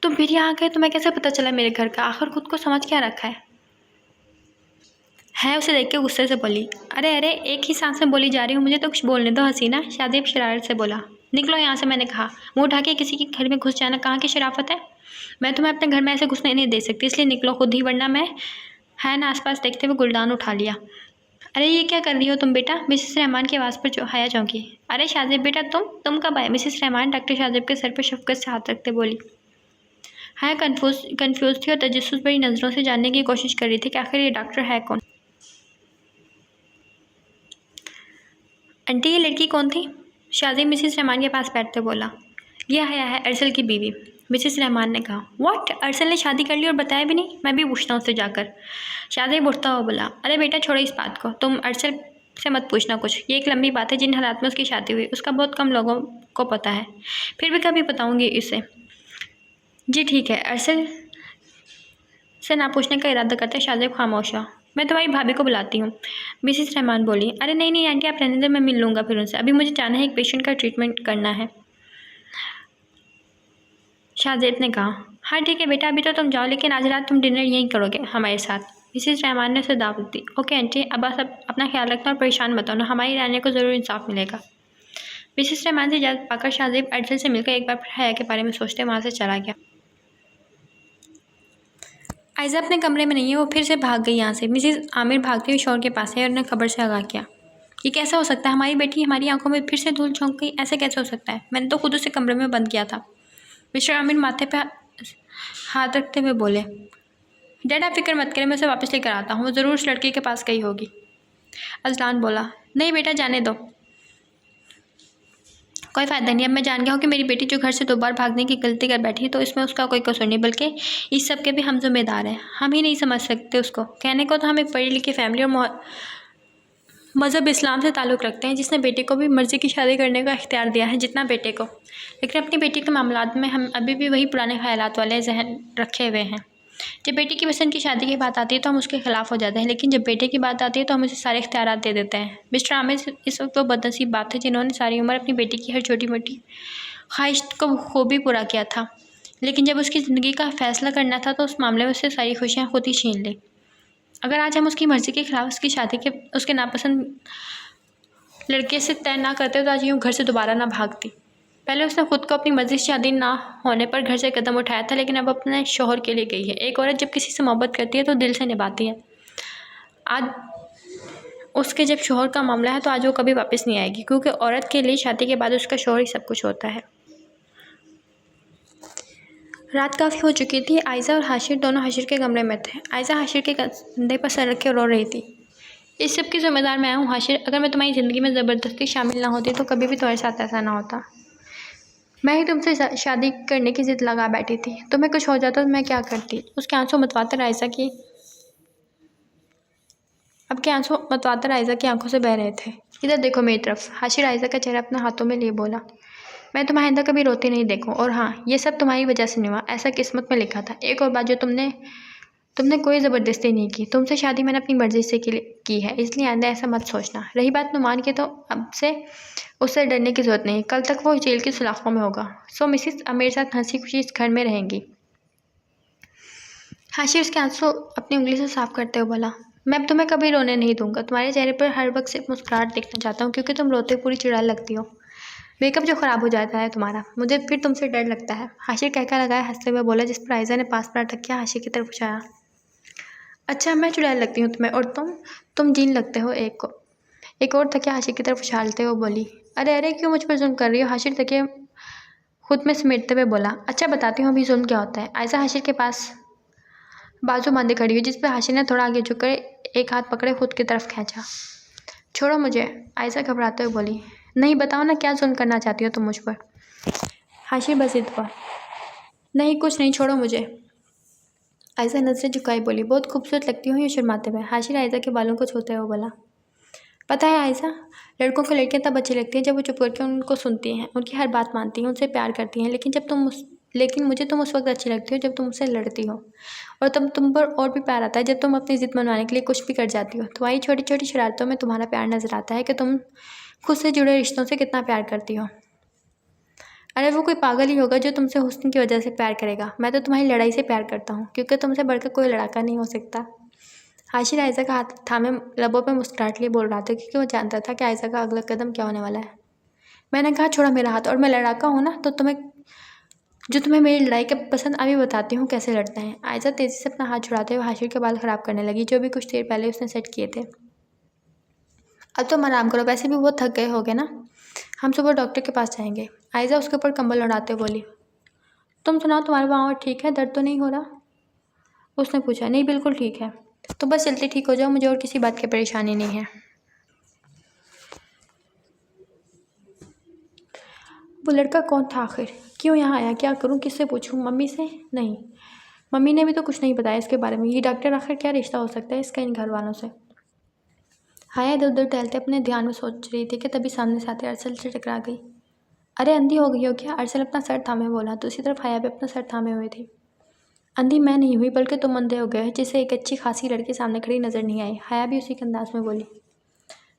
तुम फिर यहाँ आ गए? तुम्हें कैसे पता चला मेरे घर का? आखिर खुद को समझ क्या रखा है उसे देख के गुस्से से बोली। अरे एक ही सांस में बोली जा रही हूँ, मुझे तो कुछ बोलने दो हसीना। शाहजेब शरारत से बोला, निकलो यहाँ से, मैंने कहा। मुंह उठा के किसी के घर में घुस जाना कहाँ की शराफत है? मैं तुम्हें अपने घर में ऐसे घुसने नहीं दे सकती, इसलिए निकलो खुद ही, वरना मैं है ना। आसपास देखते हुए गुलदान उठा लिया। अरे ये क्या कर रही हो तुम बेटा? मिसेस रहमान की आवाज़ पर हया चौंकी। अरे शाहजेब बेटा, तुम कब आए? मिसेस रहमान डॉक्टर शाहजेब के सर पर शफकत से हाथ रखते बोली। हया कंफ्यूज थी और तजस्सुस भरी नज़रों से जानने की कोशिश कर रही थी कि आखिर ये डॉक्टर है कौन। आंटी, ये लड़की कौन थी? शाहजेब मिसेस रहमान के पास बैठते बोला। यह हया है, अरसल की बीवी। मिसेस रहमान ने कहा, व्हाट? अरसल ने शादी कर ली और बताया भी नहीं? मैं भी पूछता हूँ उससे जाकर। शाहजेब उठता हुआ बोला, अरे बेटा छोड़ो इस बात को, तुम अरसल से मत पूछना कुछ। ये एक लंबी बात है, जिन हालात में उसकी शादी हुई उसका बहुत कम लोगों को पता है। फिर भी कभी बताऊँगी इसे। जी ठीक है। अरसल से ना पूछने का इरादा करते शाहजेब खामोश हुआ। मैं तुम्हारी भाभी को बुलाती हूँ, मिसेस रहमान बोली। अरे नहीं आंटी, आप रहने दो, मैं मिल लूँगा फिर उनसे। अभी मुझे जाना है, एक पेशेंट का ट्रीटमेंट करना है। शाहजेब ने कहा, हाँ ठीक है बेटा, अभी तो तुम जाओ, लेकिन आज रात तुम डिनर यहीं करोगे हमारे साथ। मिसेस रहमान ने उसे दावत दी। ओके आंटी, अब आप अपना ख्याल रखना और परेशान मत होना, हमारी रानी को ज़रूर इंसाफ मिलेगा। मिसेस रहमान से इजाज़त पाकर शाहजेब अरसल से मिलकर एक बार फिर हया के बारे में सोचते वहाँ से चला गया। आयज़ा अपने कमरे में नहीं है, वो फिर से भाग गई यहाँ से। मिसेस आमिर भागते हुए शोर के पास है और उन्हें खबर से आगाह किया। ये कैसा हो सकता है? हमारी बेटी हमारी आंखों में फिर से धूल झोंक गई, ऐसे कैसे हो सकता है? मैंने तो खुद उसे कमरे में बंद किया था। मिस्टर आमिर माथे पर हाथ रखते हुए बोले, डैड आप फिक्र मत करें, मैं उसे वापस लेकर आता हूँ, वो ज़रूर उस लड़की के पास गई होगी। अजलान बोला, नहीं बेटा जाने दो, कोई फ़ायदा नहीं। अब मैं जान गया हूँ कि मेरी बेटी जो घर से 2 बार भागने की गलती कर बैठी, तो इसमें उसका कोई कसूर नहीं, बल्कि इस सब के भी हम जिम्मेदार हैं। हम ही नहीं समझ सकते उसको। कहने को तो हम एक पढ़ी लिखी फैमिली और मज़हब इस्लाम से ताल्लुक़ रखते हैं, जिसने बेटे को भी मर्ज़ी की शादी करने का इख्तियार दिया है जितना बेटे को। लेकिन अपनी बेटी के मामलात में हम अभी भी वही पुराने ख़यालात वाले जहन रखे हुए हैं। जब बेटी की पसंद की शादी की बात आती है तो हम उसके ख़िलाफ़ हो जाते हैं, लेकिन जब बेटे की बात आती है तो हम उसे सारे इख्तियारात दे देते हैं। मिस्टर आमिर इस वक्त वो बदनसीब बात है जिन्होंने सारी उम्र अपनी बेटी की हर छोटी मोटी ख्वाहिश को खूबी पूरा किया था, लेकिन जब उसकी ज़िंदगी का फ़ैसला करना था तो उस मामले में उससे सारी खुशियाँ खुद ही छीन ली। अगर आज हम उसकी मर्ज़ी के ख़िलाफ़ उसकी शादी के उसके नापसंद लड़के से तय ना करते तो आज यूँ घर से दोबारा ना भागती। पहले उसने खुद को अपनी मर्ज़ी से शादी ना होने पर घर से कदम उठाया था, लेकिन अब अपने शौहर के लिए गई है। एक औरत जब किसी से मोहब्बत करती है तो दिल से निभाती है। आज उसके जब शौहर का मामला है तो आज वो कभी वापस नहीं आएगी, क्योंकि औरत के लिए शादी के बाद उसका शौहर ही सब कुछ होता है। रात काफ़ी हो चुकी थी। आयज़ा और हाशिर दोनों हाशिर के कमरे में थे। आयज़ा हाशिर के कंधे पर सर रखे रो रही थी। इस सब की ज़िम्मेदार मैं हूँ हाशिर। अगर मैं तुम्हारी ज़िंदगी में ज़बरदस्ती शामिल ना होती तो कभी भी तुम्हारे साथ ऐसा ना होता। मैं ही तुमसे शादी करने की ज़िद लगा बैठी थी। तुम्हें कुछ हो जाता तो मैं क्या करती? उसके आंसू मतवातर आयज़ा की आंखों से बह रहे थे। इधर देखो मेरी तरफ। हाशिर आयज़ा का चेहरा अपने हाथों में लिए बोला, मैं तुम्हें आइंदा कभी रोती नहीं देखूं। और हाँ, ये सब तुम्हारी वजह से नहीं हुआ, ऐसा किस्मत में लिखा था। एक और बात, जो तुमने कोई ज़बरदस्ती नहीं की। तुमसे शादी मैंने अपनी मर्ज़ी से की है, इसलिए आइंदा ऐसा मत सोचना। रही बात नुमान की, तो अब से उससे डरने की ज़रूरत नहीं। कल तक वो जेल की सलाखों में होगा। सो मिसेस मेरे साथ हंसी खुशी इस घर में रहेंगी। हाशिर उसके आंसू अपनी उंगली से साफ करते हुए बोला, मैं अब तुम्हें कभी रोने नहीं दूंगा। तुम्हारे चेहरे पर हर वक्त सिर्फ मुस्कुराहट देखना चाहता हूँ, क्योंकि तुम रोते पूरी चुड़ैल लगती हो। मेकअप जो ख़राब हो जाता है तुम्हारा, मुझे फिर तुमसे डर लगता है। हाशिर कहकर लगाया हंसते हुए बोला, जिस पर आयज़ा ने पास पर अटक किया हाशिर की तरफ उछाया। अच्छा, मैं चुड़ैल लगती हूँ तुम्हें, और तुम जीन लगते हो। एक और तकिया हाशिर की तरफ उछालते हुए बोली, अरे क्यों मुझ पर जुल्म कर रही हो? हाशिर तकिया खुद में समेटते हुए बोला, अच्छा बताती हूँ अभी जुल्म क्या होता है। आयज़ा हाशिर के पास बाजू बांधे खड़ी हुई, जिस पर हाशिर ने थोड़ा आगे झुककर एक हाथ पकड़े खुद की तरफ खींचा। छोड़ो मुझे, आयशा घबराते हुए बोली। नहीं, बताओ ना, क्या जुल्म करना चाहती हो तुम मुझ पर? हाशिर बस जिद पर। नहीं, कुछ नहीं, छोड़ो मुझे। आयशा नजरें झुकाई बोली। बहुत खूबसूरत लगती हो ये शर्माते हुए। हाशिर आयशा के बालों को छूते हुए बोला। पता है आयशा, लड़कों को लड़कियां तब अच्छी लगती हैं जब वो चुप करके उनको सुनती हैं, उनकी हर बात मानती हैं, उनसे प्यार करती हैं। लेकिन मुझे तुम उस वक्त अच्छी लगती हो जब तुम मुझसे लड़ती हो, और तब तुम पर और भी प्यार आता है जब तुम अपनी जिद मनवाने के लिए कुछ भी कर जाती हो। तुम्हारी छोटी छोटी शरारतों में तुम्हारा प्यार नजर आता है कि तुम खुद से जुड़े रिश्तों से कितना प्यार करती हो। अरे वो कोई पागल ही होगा जो तुमसे हुस्न की वजह से प्यार करेगा। मैं तो तुम्हारी लड़ाई से प्यार करता हूँ, क्योंकि तुमसे बढ़कर कोई लड़ाका नहीं हो सकता। हाशिर आयशा का हाथ थामे लबों पे मुस्कुराहट लिए बोल रहा था, क्योंकि वो जानता था कि आयशा का अगला कदम क्या होने वाला है। मैंने कहा, छोड़ो मेरा हाथ, और मैं लड़ाका हूँ ना, तो तुम्हें मेरी लड़ाई के पसंद अभी बताती हूँ कैसे लड़ते हैं। आयशा तेजी से अपना हाथ छुड़ाते हुए हाशिर के बाल खराब करने लगी, जो भी कुछ देर पहले उसने सेट किए थे। अब तुम आराम करो, वैसे भी बहुत थक गए होगे ना। हम सुबह डॉक्टर के पास जाएंगे। आयशा उसके ऊपर कंबल उड़ाते बोली। तुम सुनाओ, तुम्हारा पाँव ठीक है? दर्द तो नहीं हो रहा? उसने पूछा। नहीं, बिल्कुल ठीक है। तो बस जल्दी ठीक हो जाओ, मुझे और किसी बात की परेशानी नहीं है। वो लड़का कौन था आखिर? क्यों यहाँ आया? क्या करूँ? किससे पूछूँ? मम्मी से? नहीं, मम्मी ने भी तो कुछ नहीं बताया इसके बारे में। ये डॉक्टर आखिर क्या रिश्ता हो सकता है इसका इन घर वालों से? हाया इधर उधर टहलते अपने ध्यान में सोच रही थी कि तभी सामने से आते अरसल से टकरा गई। अरे अंधी हो गई हो क्या? अरसल अपना सर थामे बोला। दूसरी तरफ हाया भी अपना सर थामे हुए थी। अंधी मैं नहीं हुई, बल्कि तुम अंधे हो गए, जिसे एक अच्छी खासी लड़की सामने खड़ी नजर नहीं आई। हाया भी उसी के अंदाज में बोली।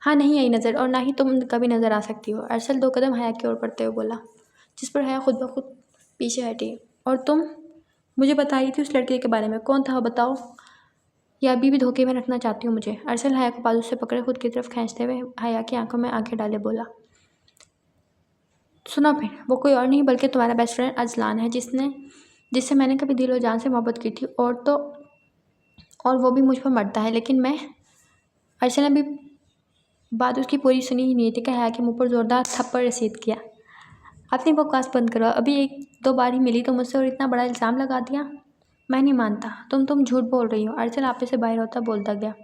हाँ, नहीं आई नजर, और ना ही तुम कभी नजर आ सकती हो। अरसल 2 कदम हाया की ओर बढ़ते हुए बोला, जिस पर हाया खुद ब खुद पीछे हटी। और तुम मुझे बताई थी उस लड़के के बारे में, कौन था बताओ, या अभी भी धोखे में रखना चाहती हूँ मुझे? अरसल हाया को बाजू से पकड़े खुद की तरफ खींचते हुए हाया की आंखों में आंखें डाले बोला। सुनो फिर, वो कोई और नहीं बल्कि तुम्हारा बेस्ट फ्रेंड अजलान है, जिससे मैंने कभी दिलो जान से मोहब्बत की थी, और वो भी मुझ पर मरता है। लेकिन अरसल ने भी बात उसकी पूरी सुनी ही नहीं थी कि हाया के मुंह पर जोरदार थप्पड़ रसीद किया। अपनी बकवास बंद करो, अभी 1-2 बार ही मिली तो मुझसे, और इतना बड़ा इल्ज़ाम लगा दिया। मैं नहीं मानता, तुम झूठ बोल रही हो। अरसल आपे से बाहर होता बोलता गया।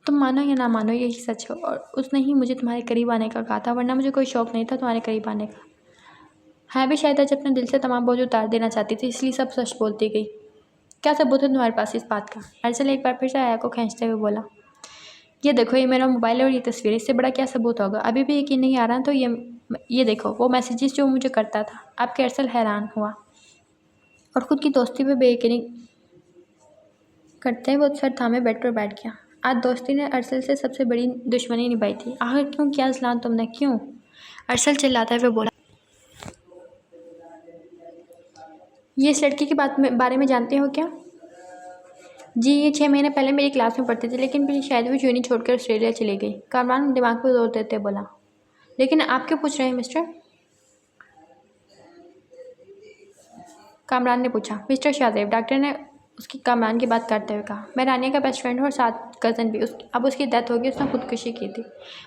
तुम मानो या ना मानो, यही सच है, और उसने ही मुझे तुम्हारे करीब आने का कहा था, वरना मुझे कोई शौक़ नहीं था तुम्हारे करीब आने का। है भी शायद आज अपने दिल से तमाम बोझ उतार देना चाहती थी, इसलिए सब सच बोलती गई। क्या सबूत है तुम्हारे पास इस बात का? अरसल एक बार फिर से आया को खींचते हुए बोला। ये देखो, ये मेरा मोबाइल है और ये तस्वीर, इससे बड़ा क्या सबूत होगा? अभी भी यकीन नहीं आ रहा तो ये देखो वो मैसेजेस जो मुझे करता था। आपके अरसल हैरान हुआ और ख़ुद की दोस्ती पे बेयकीनी करते वो सर थामे बेड पर बैठ गया। आज दोस्ती ने अरसल से सबसे बड़ी दुश्मनी निभाई थी। आखिर क्यों किया अजलान तुमने, क्यों? अरसल चिल्लाते हुए बोला। ये इस लड़की की बारे में जानते हो क्या? जी, ये 6 महीने पहले मेरी क्लास में पढ़ती थी, लेकिन फिर शायद वो यूनी छोड़कर ऑस्ट्रेलिया चली गई। कामरान दिमाग पर जोर देते बोला। लेकिन आप क्यों पूछ रहे हैं मिस्टर? कामरान ने पूछा। मिस्टर शाहजेब, डॉक्टर ने उसकी कामरान की बात करते हुए कहा। मैं रानिया का बेस्ट फ्रेंड हूँ और साथ कज़न भी। अब उसकी डेथ होगी, उसने खुदकुशी की थी।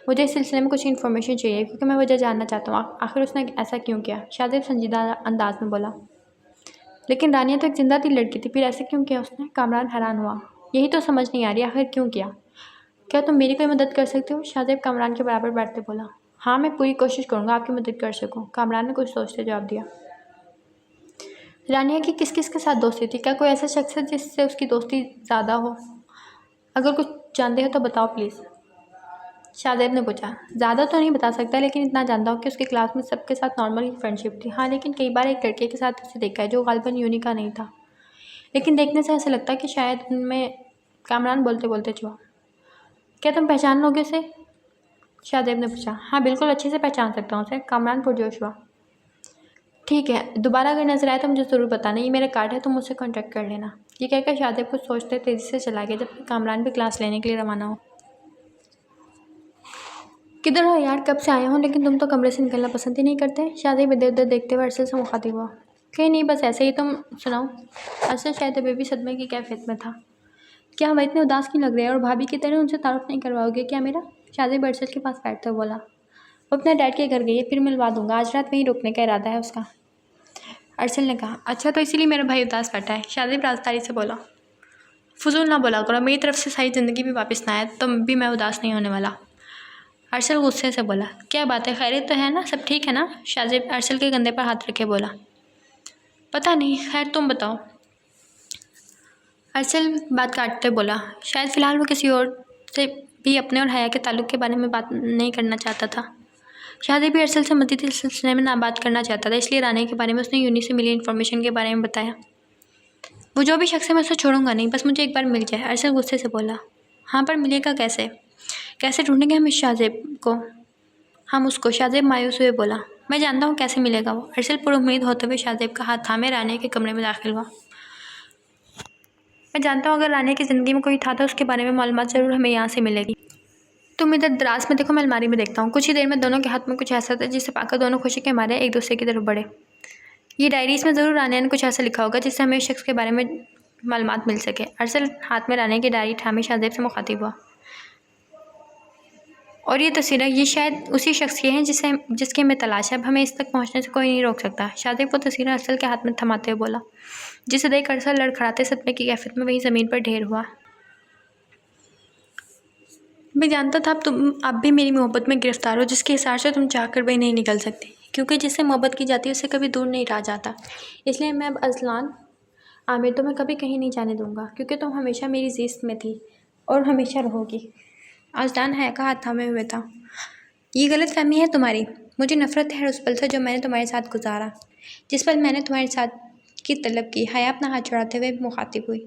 मुझे इस सिलसिले में कुछ इन्फॉर्मेशन चाहिए, क्योंकि मैं वजह जानना चाहता हूँ आखिर उसने ऐसा क्यों किया। शाहजेब संजीदा अंदाज में बोला। लेकिन रानिया तो एक जिंदा दिल लड़की थी, फिर ऐसे क्यों किया उसने? कामरान हैरान हुआ। यही तो समझ नहीं आ रही, आखिर क्यों किया? क्या तुम मेरी कोई मदद कर सकते हो? शाहजेब कामरान के बराबर बैठते बोला। हाँ, मैं पूरी कोशिश करूँगा आपकी मदद कर सकूँ, कामरान ने कुछ सोचते जवाब दिया। रानिया की किस किस के साथ दोस्ती थी? क्या कोई ऐसा शख्स है जिससे उसकी दोस्ती ज़्यादा हो? अगर कुछ जानते हो तो बताओ प्लीज़, शाहजेब ने पूछा। ज़्यादा तो नहीं बता सकता, लेकिन इतना जानता हूँ कि उसकी क्लास में सबके साथ नॉर्मल फ्रेंडशिप थी। हाँ, लेकिन कई बार एक लड़के के साथ उसे देखा है जो गालिबन यूनी का नहीं था, लेकिन देखने से ऐसा लगता है कि शायद उनमें। कामरान बोलते बोलते छुआ। क्या तुम पहचान लोगे उसे? शाहजेब ने पूछा। हाँ, बिल्कुल अच्छे से पहचान सकता हूँ उसे, कामरान पुरजोश हुआ। ठीक है, दोबारा अगर नजर आए तो मुझे ज़रूर बताना, ये मेरा कार्ड है, तुम मुझसे कॉन्टैक्ट कर लेना। ये कहकर शाहजेब कुछ सोचते तेज़ी से चला गया, जबकि कामरान भी क्लास लेने के लिए रवाना हो। किधर हो यार, कब से आया हूँ, लेकिन तुम तो कमरे से निकलना पसंद ही नहीं करते। शाहजेब इधर उधर देखते हुए अरसल से मुखातिब हुआ। कहीं नहीं, बस ऐसे ही, तुम सुनाओ। अरसल शायद अभी भी सदमे की कैफियत में था। क्या हम इतने उदास क्यों लग रहे हैं, और भाभी की तरह उनसे तारुफ नहीं करवाओगे क्या मेरा? शाहजेब अरसल के पास बैठते हुए बोला। वो अपने डैड के घर गई है, फिर मिलवा दूंगा, आज रात वहीं रुकने का इरादा है उसका। अरसल ने कहा। अच्छा, तो इसीलिए मेरा भाई उदास बैठा है? शाहजेब राजदारी से बोला। फजूल ना बोला करो, मेरी तरफ से सारी ज़िंदगी भी वापस ना आए तो भी मैं उदास नहीं होने वाला। अरसल गुस्से से बोला, क्या बात है, खैरियत तो है ना, सब ठीक है ना? शाजिब अरसल के कंधे पर हाथ रखे बोला, पता नहीं, खैर तुम बताओ। अरसल बात काटते बोला, शायद फ़िलहाल वो किसी और से भी अपने और हया के ताल्लुक़ के बारे में बात नहीं करना चाहता था। शाजिब भी अरसल से मज़ीद इस सिलसिले में ना बात करना चाहता था, इसलिए रानी के बारे में उसने यूनी से मिली इन्फॉर्मेशन के बारे में बताया। वो जो भी शख्स है मैं उसे छोड़ूंगा नहीं, बस मुझे एक बार मिल जाए। अरसल गुस्से से बोला, हाँ पर मिलेगा कैसे? कैसे ढूंढेंगे हम इस शाजिब को, हम उसको? शाजिब मायूस हुए बोला, मैं जानता हूँ कैसे मिलेगा वो। अरसल पुरुम्मीद होते हुए शाजिब का हाथ थामे रानी के कमरे में दाखिल हुआ। मैं जानता हूँ अगर रानी की ज़िंदगी में कोई था तो उसके बारे में मालूमात ज़रूर हमें यहाँ से मिलेगी। तुम इधर दराज में देखो, मैं अलमारी में देखता हूँ। कुछ ही देर में दोनों के हाथ में कुछ ऐसा था जिसे पाकर दोनों खुशी के मारे एक दूसरे की तरफ बढ़े। ये डायरीज में ज़रूर रानिया ने कुछ ऐसा लिखा होगा जिससे हमें इस शख्स के बारे में मालूमात मिल सके। अरसल हाथ में रानिया की डायरी थामे शाजिब से मुखातिब हुआ, और ये तस्वीरें, ये शायद उसी शख्स की हैं जिसकी हमें तलाश है। अब हमें इस तक पहुंचने से कोई नहीं रोक सकता। शाजिब को तस्वीरें अरसल के हाथ में थमाते हुए बोला, जिसे देख अरसल लड़खड़ाते सदमे की कैफियत में वहीं ज़मीन पर ढेर हुआ। मैं जानता था अब भी मेरी मोहब्बत में गिरफ्तार हो, जिसके हिसाब से तुम चाह कर भी नहीं निकल सकती, क्योंकि जिससे मोहब्बत की जाती है उससे कभी दूर नहीं रहा जाता। इसलिए मैं अब अजलान आमिर तुम्हें कभी कहीं नहीं जाने दूंगा, क्योंकि तुम हमेशा मेरी ज़िस्त में थी और हमेशा रहोगी। अजलान हया का हाथ थामे हुए था। ये गलत फहमी है तुम्हारी, मुझे नफ़रत है उस पल से जो मैंने तुम्हारे साथ गुजारा, जिस पल मैंने तुम्हारे साथ की तलब की। हया अपना हाथ छुड़ाते हुए मुखातिब हुई,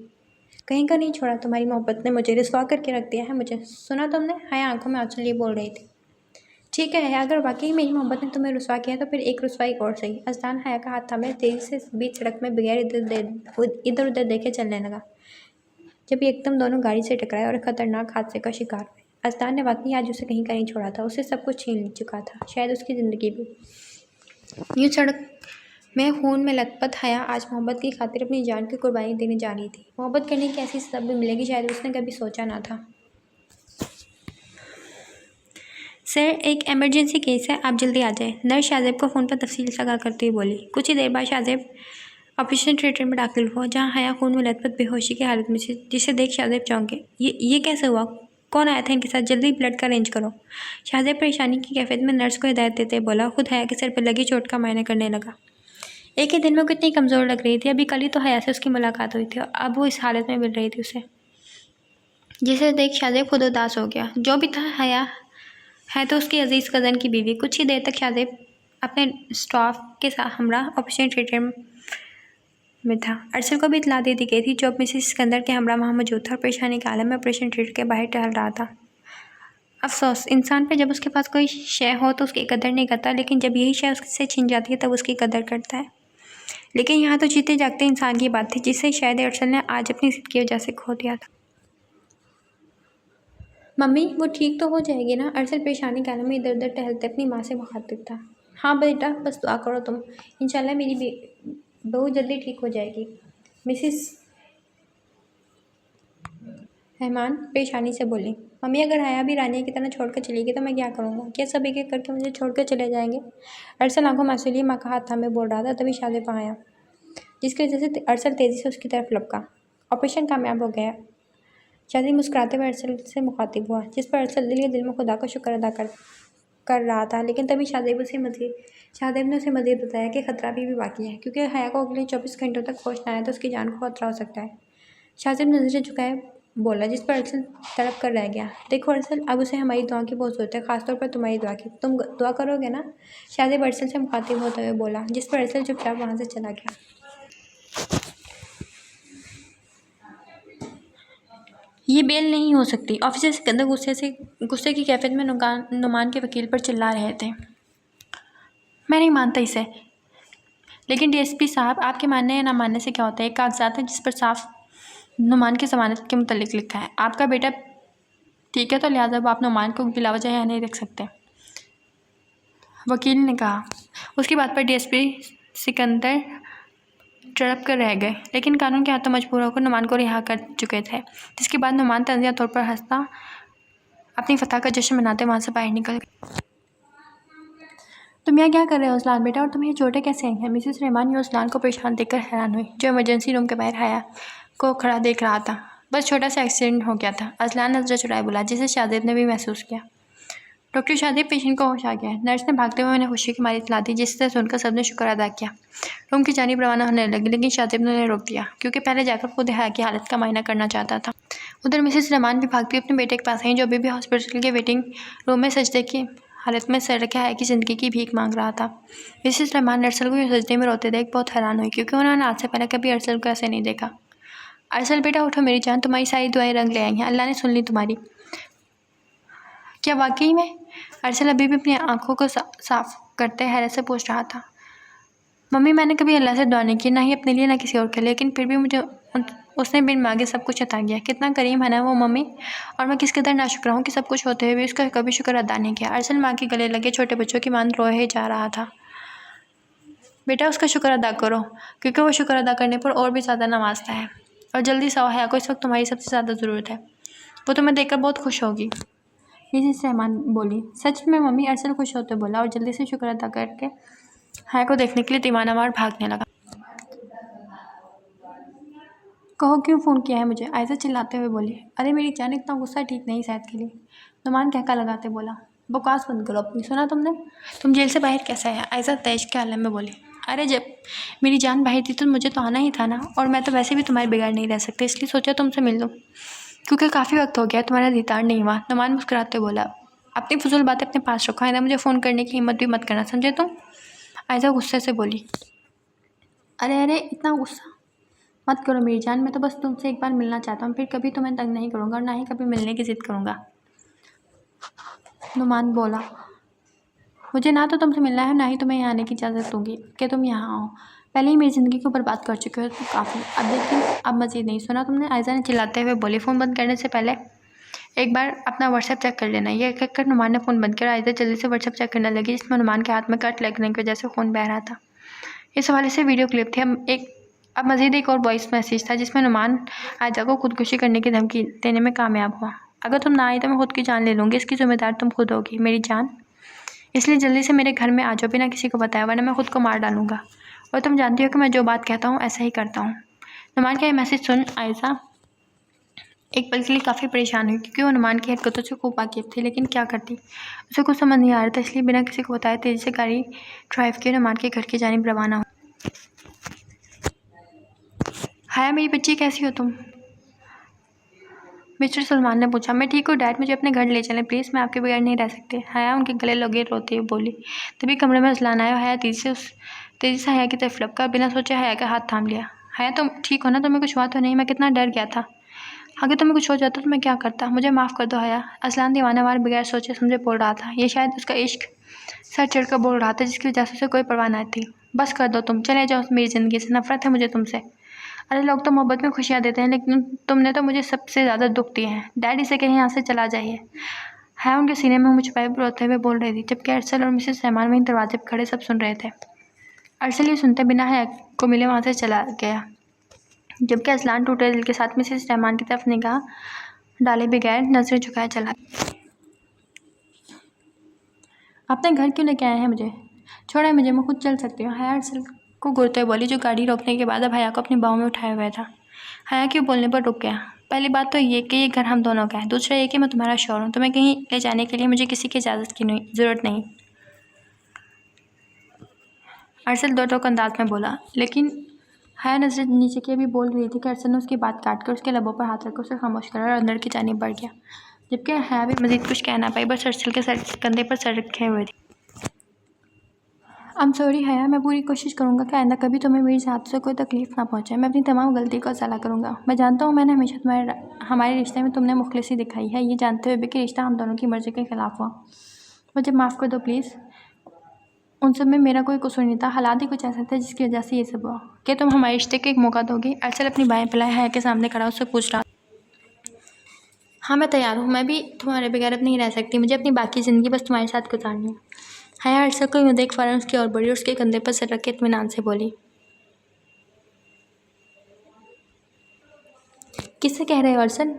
कहीं का नहीं छोड़ा, तुम्हारी मोहब्बत ने मुझे रिस्वा करके रख दिया है। मुझे सुना तुमने? हया आंखों में आंसू लिए बोल रही थी। ठीक है हया, अगर वाकई मेरी मोहब्बत ने तुम्हें रुस्वा किया तो फिर एक रुस्वाई और सही। अजलान हया का हाथ थामे तेज़ी से बीच सड़क में बगैर इधर उधर देखे चलने लगा, जब एकदम दोनों गाड़ी से टकराए और खतरनाक हादसे का शिकार हुए। अजलान ने वाकई आज उसे कहीं का नहीं छोड़ा था, उसे सब कुछ छीन चुका था, शायद उसकी ज़िंदगी भी। यूँ सड़क में खून में लथपथ हया आज मोहब्बत की खातिर अपनी जान की कुर्बानी देने जा रही थी। मोहब्बत करने की ऐसी सज़ा भी मिलेगी शायद उसने कभी सोचा ना था। सर, एक इमरजेंसी केस है, आप जल्दी आ जाए। नर्स शाजिब को फ़ोन पर तफसील सगा करते हुए बोली। कुछ ही देर बाद शाजिब ऑपरेशन थिएटर में दाखिल हुआ, जहाँ हया खून में लथपथ बेहोशी की हालत में थी, जिसे देख शाजिब चौंके। ये कैसे हुआ? कौन आया था इनके साथ? जल्दी ब्लड का अरेंज करो। शाजिब परेशानी की कैफियत में नर्स को हिदायत देते बोला, खुद हया के सर पर लगी चोट का मायना करने लगा। एक ही दिन में वो कितनी कमज़ोर लग रही थी। अभी कल ही तो हया से उसकी मुलाकात हुई थी और अब वो इस हालत में मिल रही थी उसे, जिसे देख शाजिब खुद उदास हो गया। जो भी था, हया है तो उसकी अजीज़ कज़न की बीवी। कुछ ही देर तक शाजिब अपने स्टाफ के साथ हमरा ऑपरेशन थिएटर में था। अरसल को भी इतला दे दी गई थी, जो अब मिसेस सिकंदर के हमरा वहाँ मौजूद था और परेशानी के आलम में ऑपरेशन थिएटर के बाहर टहल रहा था। अफसोस, इंसान पर जब उसके पास कोई शय हो तो उसकी कदर नहीं करता, लेकिन जब यही शय उससे छीन जाती है तब उसकी कदर करता है। लेकिन यहाँ तो जीते जागते इंसान की बात थी, जिसे शायद अरसल ने आज अपनी जिद की वजह से खो दिया था। मम्मी, वो ठीक तो हो जाएगी ना? अरसल परेशानी के आलम में इधर उधर टहलते अपनी माँ से मुखातिब था। हाँ बेटा, बस दुआ करो तुम, इंशाल्लाह मेरी बहू जल्दी ठीक हो जाएगी। मिसिस रहमान परेशानी से बोली। मम्मी, अगर हया भी रानिया की तरह छोड़कर चलेगी तो मैं क्या करूँगा? क्या सब एक एक करके मुझे छोड़कर चले जाएंगे? अरसल आंखों में आंसू लिए माँ का हाथ थामे बोल रहा था, तभी शाजिब आया, जिसकी वजह से अरसल तेज़ी से उसकी तरफ लपका। ऑपरेशन कामयाब हो गया। शाजिब मुस्कुराते हुए अरसल से मुखातिब हुआ, जिस पर अरसल दिल में खुदा का शुक्र अदा कर रहा था। लेकिन तभी शाजिब ने उसे मज़ीद बताया कि ख़तरा भी बाकी है, क्योंकि हया को अगले 24 घंटों तक होश न आया तो उसकी जान को खतरा हो सकता है। शाजिब नज़रें झुकाए बोला, जिस पर अरसल तड़प कर रह गया। देखो अरसल, अब उसे हमारी दुआ की बहुत ज़रूरत है, ख़ासतौर पर तुम्हारी दुआ की। तुम दुआ करोगे ना? शाजिब अरसल से मुखातिब होते हुए बोला, जिस पर अरसल चुपचाप वहाँ से चला गया। ये बेल नहीं हो सकती। ऑफिसर सिकंदर गुस्से की कैफियत में नुमान के वकील पर चिल्ला रहे थे। मैं नहीं मानता इसे। लेकिन डीएसपी साहब, आपके मानने या ना मानने से क्या होता है? एक कागजात है जिस पर साफ नुमान की ज़मानत के मुतल्लिक लिखा है। आपका बेटा ठीक है, तो लिहाजा अब आप नुमान को बिला वजह यहाँ नहीं रख सकते, वकील ने कहा। उसकी बात पर डीएसपी सिकंदर तड़प कर रह गए, लेकिन कानून के हाथों मजबूर होकर नुमान को रिहा कर चुके थे, जिसके बाद नुमान तंजिया तौर पर हंसता अपनी फतह का जश्न मनाते वहाँ से बाहर निकल गए। तुम यहाँ क्या कर रहे हो उसलान बेटा, और तुम्हें चोटें कैसे आई हैं? मिसेस रहमान ने उसलान को परेशान देखकर हैरान हुई, जो इमरजेंसी रूम के बाहर हया को खड़ा देख रहा था। बस छोटा सा एक्सीडेंट हो गया था, अजलान नजर चुराए बोला, जिसे शादिब ने भी महसूस किया। डॉक्टर शादिब, पेशेंट को होश आ गया है। नर्स ने भागते हुए उन्हें खुशी की मारी इतला दी, जिससे सुनकर सबने शुक्र अदा किया। रूम की जानिब रवाना होने लगी, लेकिन शादिब ने उन्हें रोक दिया, क्योंकि पहले जाकर खुद हया की हालत का मायना करना चाहता था। उधर मिसेस रहमान भी भागती अपने बेटे के पास आई, जो अभी भी हॉस्पिटल के वेटिंग रूम में सजदे की हालत में सर रखे हया की ज़िंदगी की भीख मांग रहा था। मिसेस रहमान अरसल को सजदे में रोते देख बहुत हैरान हुई, क्योंकि उन्होंने आज से पहले कभी अरसल को ऐसे नहीं देखा। अरसल बेटा उठो मेरी जान, तुम्हारी सारी दुआएं रंग ले आई हैं, अल्लाह ने सुन ली तुम्हारी। क्या वाकई में? अरसल अभी भी अपनी आंखों को साफ करते हैरत से पूछ रहा था। मम्मी, मैंने कभी अल्लाह से दुआ नहीं की, ना ही अपने लिए ना किसी और के लिए, लेकिन फिर भी मुझे उसने बिन मांगे सब कुछ अता किया। कितना करीम है ना वो मम्मी, और मैं किस कदर नाशुक्र हूँ कि सब कुछ होते हुए भी उसका कभी शुक्र अदा नहीं किया। अरसल माँ के गले लगे छोटे बच्चों की मान रोए जा रहा था। बेटा उसका शुक्र अदा करो, क्योंकि वो शुक्र अदा करने पर और भी ज़्यादा नवाजता है। और जल्दी सो, हया को इस वक्त तुम्हारी सबसे ज़्यादा ज़रूरत है, वो तुम्हें देखकर बहुत खुश होगी। मिसेस रहमान बोली। सच में मम्मी, अरसल खुश होते बोला और जल्दी से शुक्र अदा करके हया को देखने के लिए दीवाना वार भागने लगा। कहो क्यों फ़ोन किया है मुझे? आयशा चिल्लाते हुए बोली। अरे मेरी जान, इतना गुस्सा ठीक नहीं सेहत के लिए, नुमान कहका लगाते बोला। बकवास बंद करो अपनी, सुना तुमने? तुम जेल से बाहर कैसे आया? आयशा तेज के आलम में बोली। अरे जब मेरी जान बाहर थी तो मुझे तो आना ही था ना, और मैं तो वैसे भी तुम्हारे बिगाड़ नहीं रह सकते, इसलिए सोचा तुमसे मिल लूँ, क्योंकि काफ़ी वक्त हो गया तुम्हारा दीदार नहीं हुआ। नुमान मुस्कुराते बोला। अपनी फजूल बातें अपने पास रखो, आइंदा मुझे फ़ोन करने की हिम्मत भी मत करना, समझे तुम? आयशा गुस्से से बोली। अरे अरे, इतना गुस्सा मत करो मेरी जान, मैं तो बस तुमसे एक बार मिलना चाहता हूँ, फिर कभी तुम्हें तंग नहीं करूँगा और ना ही कभी मिलने की ज़िद करूँगा। नुमान बोला। मुझे ना तो तुमसे मिलना है, ना ही तुम्हें यहाँ आने की इजाज़त दूँगी कि तुम यहाँ आओ। पहले ही मेरी ज़िंदगी को बर्बाद कर चुके हो तो काफ़ी, अब लेकिन अब मज़ीद नहीं, सुना तुमने? आयशा ने चिल्लाते हुए बोली। फ़ोन बंद करने से पहले एक बार अपना व्हाट्सएप चेक कर लेना। यह कहकर नुमान ने फ़ोन बंद किया। आयशा जल्दी से व्हाट्सएप चेक करने लगी, जिसमें नुमान के हाथ में कट लगने की वजह से फ़ोन बह रहा था। इस हवाले से वीडियो क्लिप थी। अब मज़ीद एक और वॉइस मैसेज था, जिसमें नुमान आयशा को खुदकुशी करने की धमकी देने में कामयाब हुआ। अगर तुम ना आई तो मैं खुद की जान ले लूँगी, इसकी ज़िम्मेदार तुम खुद होगी मेरी जान, इसलिए जल्दी से मेरे घर में आ जाओ बिना किसी को बताए, वरना मैं खुद को मार डालूँगा। और तुम जानती हो कि मैं जो बात कहता हूँ ऐसा ही करता हूँ। नुमान का ये मैसेज सुन आयशा एक पल के लिए काफ़ी परेशान हुई, क्योंकि वो नुमान की हरकतों से खूब वाकिफ़ थी, लेकिन क्या करती, उसे कुछ समझ नहीं आ रहा था। इसलिए बिना किसी को बताए तेज़ी से गाड़ी ड्राइव किए नुमान के घर की जानिब रवाना हुई। हाया मेरी बच्ची, कैसी हो तुम? मिस्टर सलमान ने पूछा। मैं ठीक हूँ डैड, मुझे अपने घर ले चलें प्लीज़, मैं आपके बगैर नहीं रह सकती। हया उनके गले लगे रोते हुए बोली। तभी कमरे में अजलान आया। हया तेज़ी से हया की तरफ लपका, बिना सोचे हया का हाथ थाम लिया। हया तुम ठीक हो ना? तुम्हें कुछ हुआ तो नहीं? मैं कितना डर गया था, अगर तुम्हें कुछ हो जाता तो मैं क्या करता? मुझे माफ़ कर दो हया। अजलान दीवाना वार बगैर सोचे समझे बोल रहा था। ये शायद उसका इश्क सर चढ़ कर बोल रहा था, जिसकी वजह से उसे कोई परवाह न थी। बस कर दो तुम, चले जाओ मेरी ज़िंदगी से, नफरत है मुझे तुमसे। अरे लोग तो मोहब्बत में खुशियाँ देते हैं, लेकिन तुमने तो मुझे सबसे ज़्यादा दुख दिए हैं। डैडी से कहीं यहाँ से चला जाइए। है उनके सीने में मुझ पर रोते हुए बोल रही थी, जबकि अरसल और मिसेस रहमान वहीं दरवाजे पर खड़े सब सुन रहे थे। अरसल ये सुनते बिना हया को मिले वहाँ से चला गया, जबकि अजलान टूटे दिल के साथ मिसेस रहमान की तरफ निगाह डाले बगैर नजरें झुकाए चला। अपने घर क्यों लेके आए हैं मुझे? छोड़े मुझे, मैं खुद चल सकती हूँ। हया अरसल को घूरते हुए बोली, जो गाड़ी रोकने के बाद अब हया को अपनी बाहों में उठाए हुए था। हया के बोलने पर रुक गया। पहली बात तो ये कि ये घर हम दोनों का है, दूसरा ये कि मैं तुम्हारा शौहर हूँ। तुम्हें कहीं ले जाने के लिए मुझे किसी की इजाज़त की ज़रूरत नहीं। अरसल दो टोक अंदाज में बोला, लेकिन हया नजर नीचे की भी बोल रही थी कि अरसल ने उसकी बात काट कर उसके लबों पर हाथ रखकर उसे खामोश करा और अंदर की जानिब बढ़ गया, जबकि हया भी मजीद कुछ कह ना पाई, बस अरसल के कंधे पर सर रखे हुए थी। I'm सॉरी हया, मैं पूरी कोशिश करूँगा कि आइंदा कभी तुम्हें मेरी हाथ से कोई तकलीफ़ ना पहुँचे। मैं अपनी तमाम गलती को अज़ाला करूँगा। मैं जानता हूँ मैंने हमेशा हमारे रिश्ते में तुमने मुखलिसी दिखाई है, ये जानते हुए भी कि रिश्ता हम दोनों की मर्ज़ी के ख़िलाफ़ हुआ। मुझे माफ़ कर दो प्लीज़। उन सब में मेरा कोई कसूर नहीं था, हालात ही कुछ ऐसे थे जिसकी वजह से ये सब हुआ। क्या तुम हमारे रिश्ते को एक मौका दोगी? अरसल अपनी बाएं फैलाए हया के सामने खड़ा उससे पूछ रहा। हाँ मैं तैयार हूँ, मैं भी तुम्हारे बगैर अब नहीं रह सकती, मुझे अपनी बाकी ज़िंदगी बस तुम्हारे साथ गुजारनी है। हया अरसल को यूँ देख फ़ौरन उसकी ओर बढ़ी और उसके कंधे पर सर रख के इत्मीनान से बोली। किससे कह रहे हो अरसल?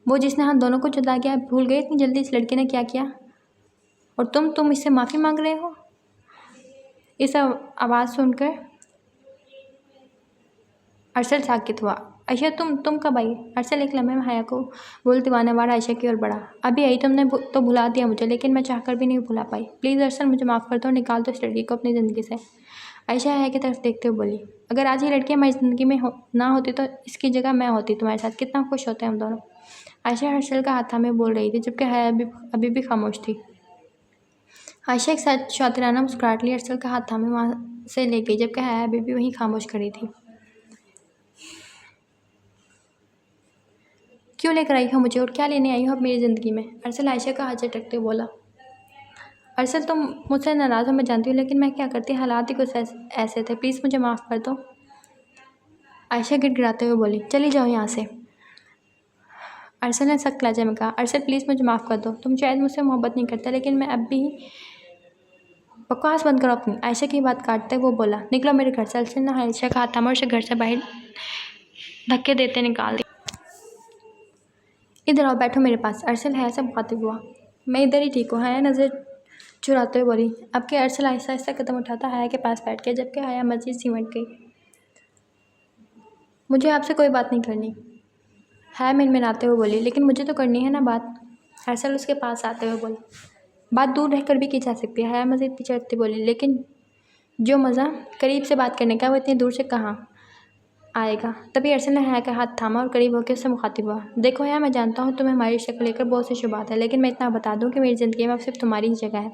वो जिसने हम दोनों को जुदा किया, भूल गए इतनी जल्दी इस लड़के ने क्या किया? और तुम इससे माफ़ी मांग रहे हो? इस आवाज़ सुनकर अरसल साकित हुआ। आयशा तुम कब आई? अरसल एक लम्हे में हया को बोल दीवाना वार आयशा की ओर बढ़ा। अभी आई तुमने तो भुला दिया मुझे, लेकिन मैं चाहकर भी नहीं भुला पाई। प्लीज़ अरसल मुझे माफ़ कर दो, निकाल दो इस लड़की को अपनी ज़िंदगी से। आयशा हया की तरफ देखते हुए बोली, अगर आज ये लड़की हमारी ज़िंदगी में ना होती तो इसकी जगह मैं होती तुम्हारे साथ। कितना खुश होते हम दोनों। आयशा अरसल का हाथ थामे बोल रही थी, जबकि हया अभी भी खामोश थी। आयशा एक साथ शातिराना मुस्कुराहट लिए अरसल का हाथ थामे वहाँ से ले गई, जबकि हया अभी भी वहीं खामोश खड़ी थी। क्यों लेकर आई हो मुझे और क्या लेने आई हो अब मेरी ज़िंदगी में? अरसल आयशा का हाथ झटकते हुए बोला। अरसल तुम मुझसे नाराज़ हो मैं जानती हूँ, लेकिन मैं क्या करती, हालात ही कुछ ऐसे थे। प्लीज़ मुझे माफ़ कर दो। आयशा गिड़गिड़ाते हुए बोली, चली जाओ यहाँ से। अरसल ने सख्त लहजे में कहा, अरसल प्लीज़ मुझे माफ़ कर दो। तुम शायद मुझसे मोहब्बत नहीं करते, लेकिन मैं अब भी। बकवास बंद करो अपनी। आयशा की बात काटते वो बोला, निकलो मेरे घर से। अरसल ने आयशा का हाथ थामा और उसे घर से बाहर धक्के देते निकाल दिया। इधर आओ, बैठो मेरे पास। अरसल हया से मुखातिब हुआ। मैं इधर ही ठीक हूँ। हया नज़र चुराते हुए बोली। अब के अरसल आहिस्ता आहिस्ता कदम उठाता हया के पास बैठ गया, जबकि हया मज़ीद सिमट गई। मुझे आपसे कोई बात नहीं करनी, हया मिनमिनाते हुए बोली। लेकिन मुझे तो करनी है ना बात। अरसल उसके पास आते हुए बोला, बात दूर रहकर भी की जा सकती है। हया मज़ीद पिछड़ती बोली, लेकिन जो मज़ा करीब से बात करने का वो इतनी दूर से कहाँ आएगा। तभी अरसल ने हया का हाथ थामा और करीब होकर उससे मुखातिब हुआ। देखो हया, मैं जानता हूँ तुम्हें हमारी रिश्ते को लेकर बहुत सी शुबात है, लेकिन मैं इतना बता दूँ कि मेरी ज़िंदगी में अब सिर्फ तुम्हारी ही जगह है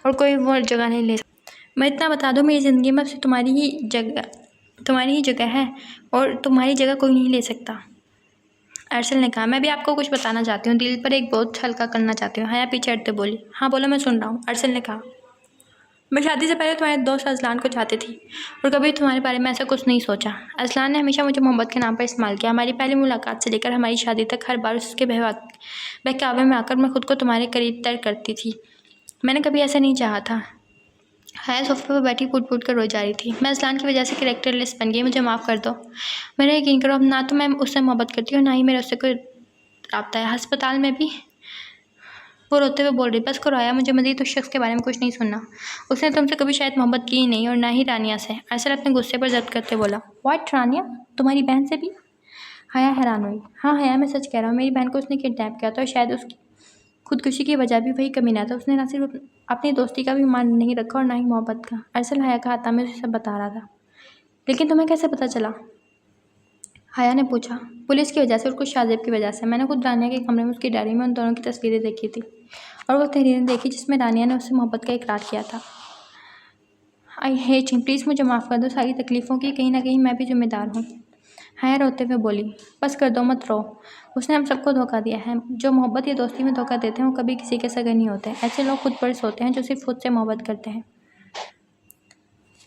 और कोई वो जगह नहीं ले सकता। मैं इतना बता दूँ, मेरी ज़िंदगी में अब सिर्फ तुम्हारी ही जगह है और तुम्हारी जगह कोई नहीं ले सकता। अरसल ने कहा, मैं भी आपको कुछ बताना चाहती हूँ, दिल पर एक बोझ हल्का करना चाहती हूँ। हया पीछे हटते बोली, हाँ बोलो, मैं सुन रहा हूँ। अरसल ने कहा, मैं शादी से पहले तुम्हारे दोस्त अजलान को चाहती थी और कभी तुम्हारे बारे में ऐसा कुछ नहीं सोचा। अजलान ने हमेशा मुझे मोहब्बत के नाम पर इस्तेमाल किया। हमारी पहली मुलाकात से लेकर हमारी शादी तक हर बार उसके बहकावे में आकर मैं खुद को तुम्हारे करीब तर करती थी। मैंने कभी ऐसा नहीं चाहा था। हया सोफे पर बैठी फूट फूट कर रो जा रही थी। मैं अजलान की वजह से कैरेक्टर लेस बन गई, मुझे माफ़ कर दो। मेरा यकीन करो, अब ना तो मैं उससे मोहब्बत करती हूँ, ना ही मेरा उससे कोई राब्ता है। अस्पताल में भी वो रोते हुए बोल रही, बस करो आया, मुझे मज़ीद उस शख्स के बारे में कुछ नहीं सुनना। उसने तुमसे कभी शायद मोहब्बत की ही नहीं और ना ही रानिया से। अरसल अपने गुस्से पर जब्त करते बोला, व्हाट, रानिया तुम्हारी बहन से भी? हया हैरान हुई। हाँ हया, मैं सच कह रहा हूँ, मेरी बहन को उसने किडनैप किया था और शायद उसकी खुदकुशी की वजह भी वही कमीना था। उसने ना सिर्फ अपनी दोस्ती का भी मान नहीं रखा और ना ही मोहब्बत का। अरसल हया का हाथ में उसे सब बता रहा था। लेकिन तुम्हें कैसे पता चला? हया ने पूछा। पुलिस की वजह से और कुछ शाजिब की वजह से। मैंने खुद रानिया के कमरे में उसकी डायरी में उन दोनों की तस्वीरें देखी थी और वो तहरीरें देखी जिसमें रानिया ने उससे मोहब्बत का इकरार किया था। आई हेट हिम, प्लीज़ मुझे माफ़ कर दो, सारी तकलीफ़ों की कहीं ना कहीं मैं भी जिम्मेदार हूँ। हया रोते हुए बोली, बस कर दो, मत रो। उसने हम सबको धोखा दिया है। जो मोहब्बत या दोस्ती में धोखा देते हैं वो कभी किसी के सगे नहीं होते। ऐसे लोग खुद पर सोते हैं जो सिर्फ खुद से मोहब्बत करते हैं।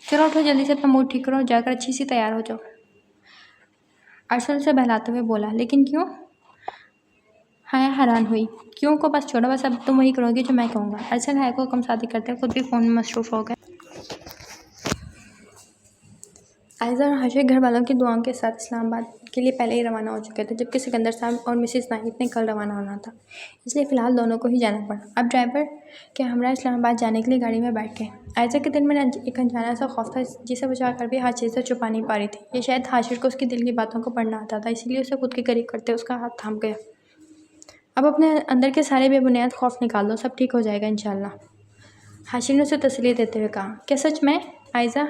चलो उठो, जल्दी से अपना मूड ठीक करो और जाकर अच्छी सी तैयार हो जाओ। अरसल से बहलाते हुए बोला, लेकिन क्यों? हया हैरान हुई। क्यों को बस छोड़ो, बस अब तुम वही करोगी जो मैं कहूँगा। अरसल हया को कम शादी करते खुद भी फ़ोन में मसरूफ़ हो गए। आयज़ा और हाशिर घर वालों की दुआओं के साथ इस्लामाबाद के लिए पहले ही रवाना हो चुके थे, जबकि सिकंदर साहब और मिसेस नाहिद ने कल रवाना होना था। इसलिए फ़िलहाल दोनों को ही जाना पड़ा। अब ड्राइवर के हमरा इस्लामाबाद जाने के लिए गाड़ी में बैठ गए। आयज़ा के दिल में एक अनजाना सा खौफ था, जिसे बचा कर भी हाशिर से छुपा नहीं पा रही थी। ये शायद हाशिर को उसके दिल की बातों को पढ़ना आता था, इसीलिए उसे खुद के करीब करते उसका हाथ थाम गया। अब अपने अंदर के सारे बेबुनियाद खौफ निकाल दो, सब ठीक हो जाएगा इंशाल्लाह। हाशिर ने उसे तसल्ली देते हुए कहा। क्या सच में? आयज़ा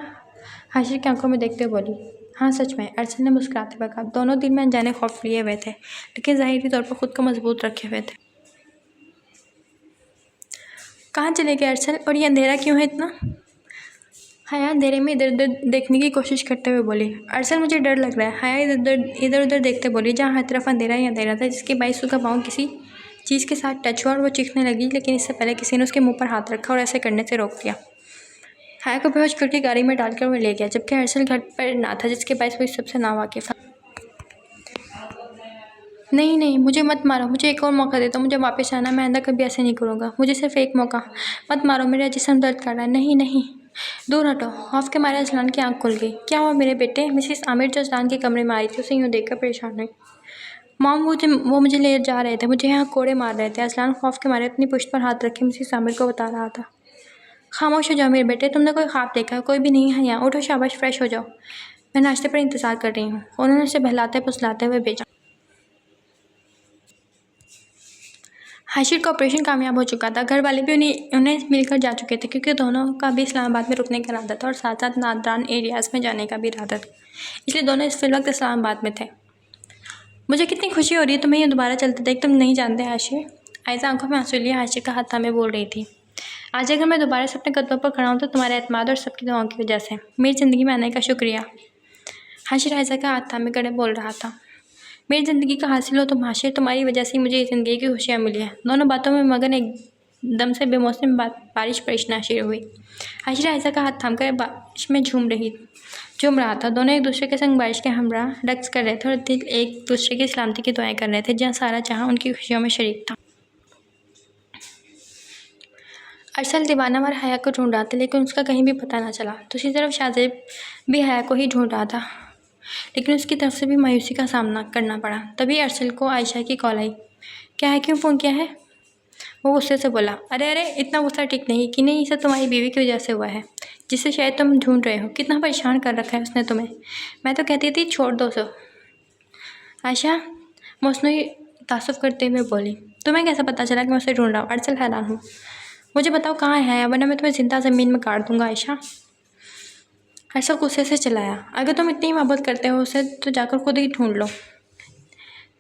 हाशिर की आंखों में देखते हुए बोली। हाँ सच में, अरसल ने मुस्कुराते हुए कहा। दोनों दिल में अनजाने खौफ लिए हुए थे, लेकिन ज़ाहिरी तौर पर खुद को मजबूत रखे हुए थे। कहाँ चले गए अरसल, और ये अंधेरा क्यों है इतना? हया अंधेरे में इधर उधर देखने की कोशिश करते हुए बोली। अरसल मुझे डर लग रहा है। हया इधर उधर देखते बोली। जहाँ हर तरफ अंधेरा ही अंधेरा था, जिसके बायस उसका पाँव किसी चीज़ के साथ टच हुआ और वो चीखने लगी, लेकिन इससे पहले किसी ने उसके मुंह पर हाथ रखा और ऐसे करने से रोक दिया। हया को बेहोश करके गाड़ी में डालकर वो ले गया, जबकि अरसल घर पर ना था, जिसके बायस वो इस सबसे नावाकिफ़ था। नहीं नहीं, मुझे मत मारो, मुझे एक और मौका दे दो, मुझे वापस आना, मैं आइंदा कभी ऐसे नहीं करूँगा। मुझे सिर्फ एक मौका, मत मारो, मेरा जिस्म दर्द कर रहा है। नहीं नहीं, दूर हटो। खौफ के मारे अजलान की आंख खुल गई। क्या हुआ मेरे बेटे? मिसेस आमिर जो अजलान के कमरे में आई थी, उसे यूँ देखकर परेशान हुई। मॉम, वो मुझे ले जा रहे थे, मुझे यहाँ कोड़े मार रहे थे। अजलान खौफ के मारे अपनी पुश्त पर हाथ रखे मिसेस आमिर को बता रहा था। खामोश हो जाओ मेरे बेटे, तुमने कोई ख्वाब देखा? कोई भी नहीं है यहाँ। उठो, शाबाश, फ्रेश हो जाओ। मैं नाश्ते पर इंतज़ार कर रही हूँ। उन्होंने उसे बहलाते फुसलाते हुए भेजा। हाशिर का ऑपरेशन कामयाब हो चुका था। घर वाले भी उन्हें मिलकर जा चुके थे, क्योंकि दोनों का भी इस्लामाबाद में रुकने का इरादा था और साथ साथ नादरान एरियाज़ में जाने का भी इरादा था, इसलिए दोनों इस वक्त इस्लामाबाद में थे। मुझे कितनी खुशी हो रही है तुम्हें ये दोबारा चलते देख। तुम नहीं जानते हाशिर। आयशा आंखों में आंसू लिए हाशिर का हाथ थामे बोल रही थी। आज अगर मैं दोबारा से अपने कदमों पर खड़ा हूँ तो तुम्हारे एतमाद और सबकी दुआओं की वजह से। मेरी ज़िंदगी में आने का शुक्रिया। हाशिर आयशा का हाथ थामे खड़े बोल रहा था। मेरी ज़िंदगी का हासिल हो तुम हाशिर, तुम्हारी वजह से मुझे इस ज़िंदगी की खुशियाँ मिली हैं। दोनों बातों में मगन एकदम से बेमौसम बारिश पड़ना शुरू हुई। हाशिर आयशा का हाथ थामकर बारिश में झूम रहा था। दोनों एक दूसरे के संग बारिश के हमरा रक्स कर रहे थे और दिल एक दूसरे की सलामती की दुआएं कर रहे थे, जहाँ सारा जहाँ उनकी खुशियों में शरीक था। अरसल दीवाना और हया को ढूंढ रहा था, लेकिन उसका कहीं भी पता ना चला। दूसरी तरफ शाहजेब भी हया को ही ढूंढ रहा था, लेकिन उसकी तरफ से भी मायूसी का सामना करना पड़ा। तभी अरसल को आयशा की कॉल आई। क्या है, क्यों फ़ोन किया है? वो गुस्से से बोला। अरे इतना गुस्सा ठीक नहीं कि नहीं, ये सब तुम्हारी बीवी की वजह से हुआ है, जिसे शायद तुम ढूंढ रहे हो। कितना परेशान कर रखा है उसने तुम्हें। मैं तो कहती थी छोड़ दो उसे। आयशा मौसमी तासुफ करते हुए बोली। तुम्हें कैसे पता चला कि मैं उसे ढूंढ रहा हूँ? अरसल हैरान हूँ। मुझे बताओ कहाँ है, वरना मैं तुम्हें जिंदा ज़मीन में काट दूंगा। आयशा अरसल गुस्से से चिल्लाया। अगर तुम इतनी मोहब्बत करते हो उसे तो जाकर खुद ही ढूंढ लो,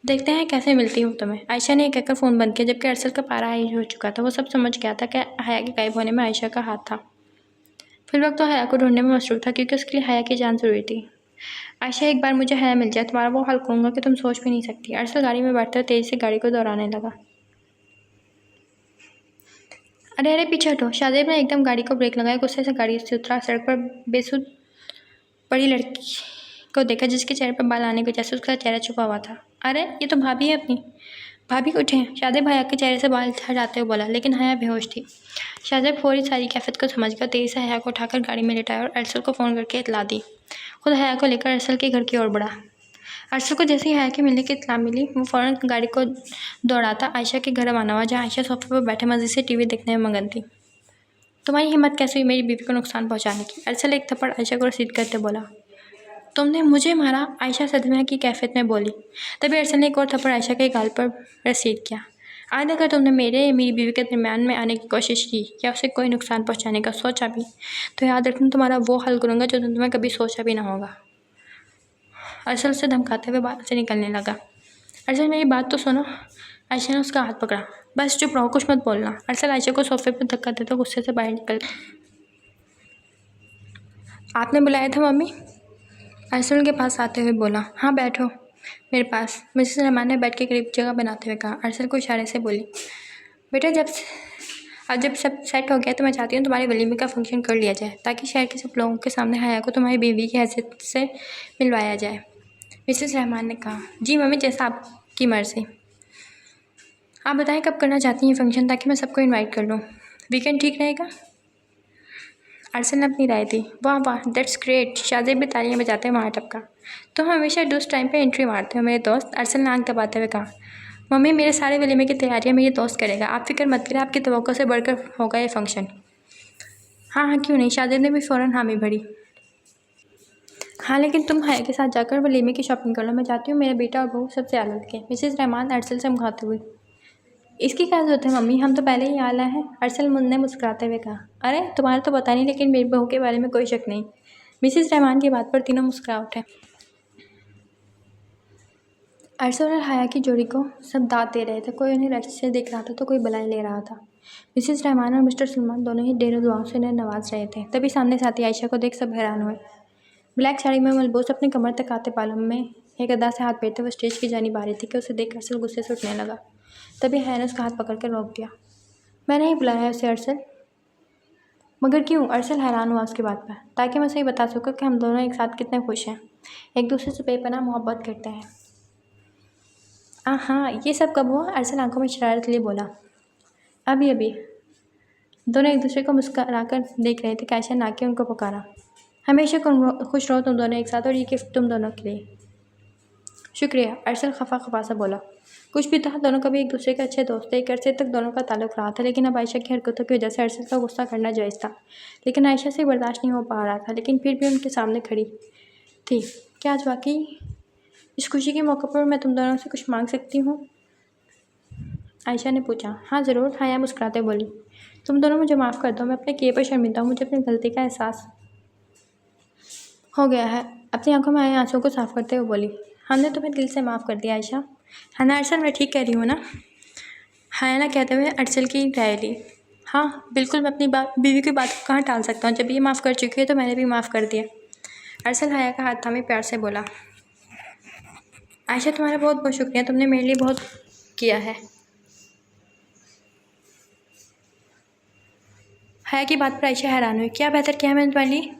देखते हैं कैसे मिलती हूँ तुम्हें। आयशा ने कहकर फ़ोन बंद किया, जबकि अरसल का पारा हाई हो चुका था। वो सब समझ गया था कि हया के गायब होने में आयशा का हाथ था। फिर वक्त तो हया को ढूंढने में मसरूफ़ था, क्योंकि उसके लिए हया की जान ज़रूरी थी। आयशा एक बार मुझे हया मिल जाए, तुम्हारा वो हाल करूँगा कि तुम सोच भी नहीं सकती। अरसल गाड़ी में बैठकर तेज़ी से गाड़ी को दौड़ाने लगा। अरे पीछे हटो। शाहजेब ने एकदम गाड़ी को ब्रेक लगाया। गुस्से से गाड़ी से उतरा। सड़क पर बेसुध बड़ी लड़की को देखा, जिसके चेहरे पर बाल आने की वजह से उसका चेहरा छुपा हुआ था। अरे ये तो भाभी है अपनी। भाभी उठे। शाहजेब हया के चेहरे से बाल हटाते हुए बोला, लेकिन हया बेहोश थी। शाहजेब फौरी सारी कैफियत को समझ कर तेज़ी से हया को उठाकर गाड़ी में लेटाया और अरसल को फ़ोन करके इतला दी। खुद हया को लेकर अरसल के घर की ओर बढ़ा। अरसल को जैसे ही हया के मिलने की इत्तला मिली, वो फ़ौरन गाड़ी को दौड़ाता आयशा के घर रवाना हुआ, जहाँ आयशा सोफे पर बैठे मज़े से टीवी देखने में मगन थी। तुम्हारी हिम्मत कैसे हुई मेरी बीवी को नुकसान पहुँचाने की? अरसल एक थप्पड़ आयशा को रसीद करते बोला। तुमने मुझे मारा? आयशा सदमे की कैफियत में बोली। तभी अरसल ने एक और थप्पड़ आयशा के गाल पर रसीद किया। आज अगर तुमने मेरी बीवी के दरमियान में आने की कोशिश की या उसे कोई नुकसान पहुंचाने का सोचा भी, तो याद रखना तुम्हारा वो हल करूँगा जो तुम्हें कभी सोचा भी ना होगा। अरसल से धमकाते हुए बात से निकलने लगा। अरसल मेरी बात तो सुनो। आयशा ने उसका हाथ पकड़ा। बस चुप रहो, कुछ मत बोलना। अरसल आयशा को सोफे पर धक्का देते गुस्से से बाहर निकल। आपने बुलाया था मम्मी? अरसल के पास आते हुए बोला। हाँ बैठो मेरे पास, मिसेस रहमान ने बैठ के करीब जगह बनाते हुए कहा। अरसल को इशारे से बोली। बेटा जब सब सेट हो गया तो मैं चाहती हूँ तुम्हारे वलीमे का फंक्शन कर लिया जाए, ताकि शहर के सब लोगों के सामने हया को तुम्हारी बीवी की हैसियत से मिलवाया जाए। मिसेस रहमान ने कहा। जी मम्मी, जैसा आपकी मर्ज़ी। आप बताएं कब करना चाहती हैं फंक्शन, ताकि मैं सबको इनवाइट कर लूँ। वीकेंड ठीक रहेगा? अरसल ने अपनी राय दी। वाह दैट्स ग्रेट। शाहजेब भी तालियां बजाते वहाँ टपका। तुम हमेशा उस टाइम पे एंट्री मारते हो मेरे दोस्त। अरसल ने आंख दबाते हुए कहा। मम्मी मेरे सारे वलीमे की तैयारियां मेरी दोस्त करेगा, आप फिक्र मत करें, आपकी तवक्को से बढ़कर होगा ये फंक्शन। हाँ क्यों नहीं। शाहजेब ने भी फ़ौरन हामी भरी। हाँ लेकिन तुम हया के साथ जाकर वलीमे की शॉपिंग कर लो। मैं चाहती हूँ मेरा बेटा और बहू सबसे आला लगे। मिसेस रहमान अरसल से मुखातिब हुई। इसकी क्या ज़रूरत है मम्मी, हम तो पहले ही आला हैं। अरसल ने मुस्कुराते हुए कहा। अरे तुम्हारा तो पता नहीं, लेकिन मेरी बहू के बारे में कोई शक नहीं। मिसेस रहमान की बात पर तीनों मुस्कुरा उठे। अरसल और हया की जोड़ी को सब दाद दे रहे थे। कोई उन्हें रच से देख रहा था तो कोई बलाएं ले रहा था। मिसेस रहमान और मिस्टर सलमान दोनों ही ढेरों दुआओं से उन्हें नवाज रहे थे। तभी सामने साथी आयशा को देख सब हैरान हुए। ब्लैक साड़ी में मलबूस अपने कमर तक आते बालों में एक अदा से हाथ फेरते हुए स्टेज की जानिब आ रही थी कि उसे देख अरसल गुस्से से उठने लगा। तभी हया ने उसका हाथ पकड़ कर रोक दिया। मैंने ही बुलाया है उसे अरसल। मगर क्यों? अरसल हैरान हुआ उसकी बात पर। ताकि मैं सही बता सकूँ कि हम दोनों एक साथ कितने खुश हैं, एक दूसरे से बेपनाह मोहब्बत करते हैं। हाँ ये सब कब हुआ? अरसल आंखों में शरारत लिए बोला। अभी। दोनों एक दूसरे को मुस्कुराकर देख रहे थे कि आयशा ने आके उनको पुकारा। हमेशा खुश रहो तुम दोनों एक साथ, और ये गिफ्ट तुम दोनों के लिए। शुक्रिया। अरसल खफा सा बोला। कुछ भी था, दोनों कभी एक दूसरे के अच्छे दोस्त थे। एक अरसे तक दोनों का ताल्लुक रहा था, लेकिन अब आयशा की हरकतों की वजह से अरसल का गुस्सा करना जायज़ था, लेकिन आयशा से बर्दाश्त नहीं हो पा रहा था। लेकिन फिर भी उनके सामने खड़ी थी। क्या आज वाकई इस खुशी के मौके पर मैं तुम दोनों से कुछ मांग सकती हूँ? आयशा ने पूछा। हाँ ज़रूर, हाया मुस्कुराते बोली। तुम दोनों मुझे माफ़ कर दो, मैं अपने किए पर शर्मिंदा हूँ, मुझे अपनी गलती का एहसास हो गया है। अपनी आंखों में आए आंसुओं को साफ करते हुए बोली। हमने तुम्हें दिल से माफ़ कर दिया आयशा। है ना अरसल, मैं ठीक कह रही हूँ ना? हाया ना कहते हुए अरसल की राय ली। हाँ बिल्कुल, मैं अपनी बीवी की बात को कहाँ टाल सकता हूँ। जब ये माफ़ कर चुकी है तो मैंने भी माफ़ कर दिया। अरसल हाया का हाथ थामे प्यार से बोला। आयशा तुम्हारा बहुत बहुत शुक्रिया, तुमने मेरे लिए बहुत किया है। हाया की बात पर आयशा हैरान हुई। क्या बेहतर किया है मैंने तुम्हारे लिए?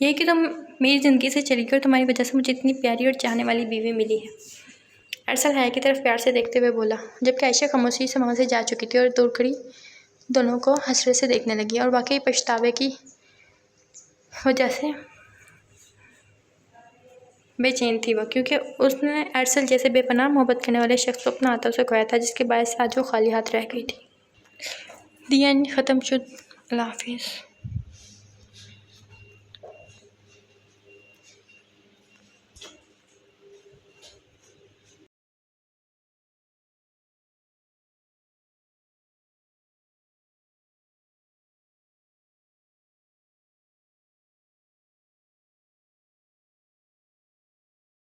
यही कि तुम मेरी ज़िंदगी से चली गई और तुम्हारी वजह से मुझे इतनी प्यारी और चाहने वाली बीवी मिली है। अरसल हाया की तरफ प्यार से देखते हुए बोला, जबकि आयशा खामोशी से वहाँ से जा चुकी थी और दूर खड़ी दोनों को हसरत से देखने लगी और वाकई पछतावे की वजह से बेचैन थी वह, क्योंकि उसने अरसल जैसे बेपनाह मोहब्बत करने वाले शख्स को अपना हाथों से खोया था, जिसके बायस आज वो खाली हाथ रह गई थी। दी एंड ख़त्म शुद। अल्लाह हाफिज़।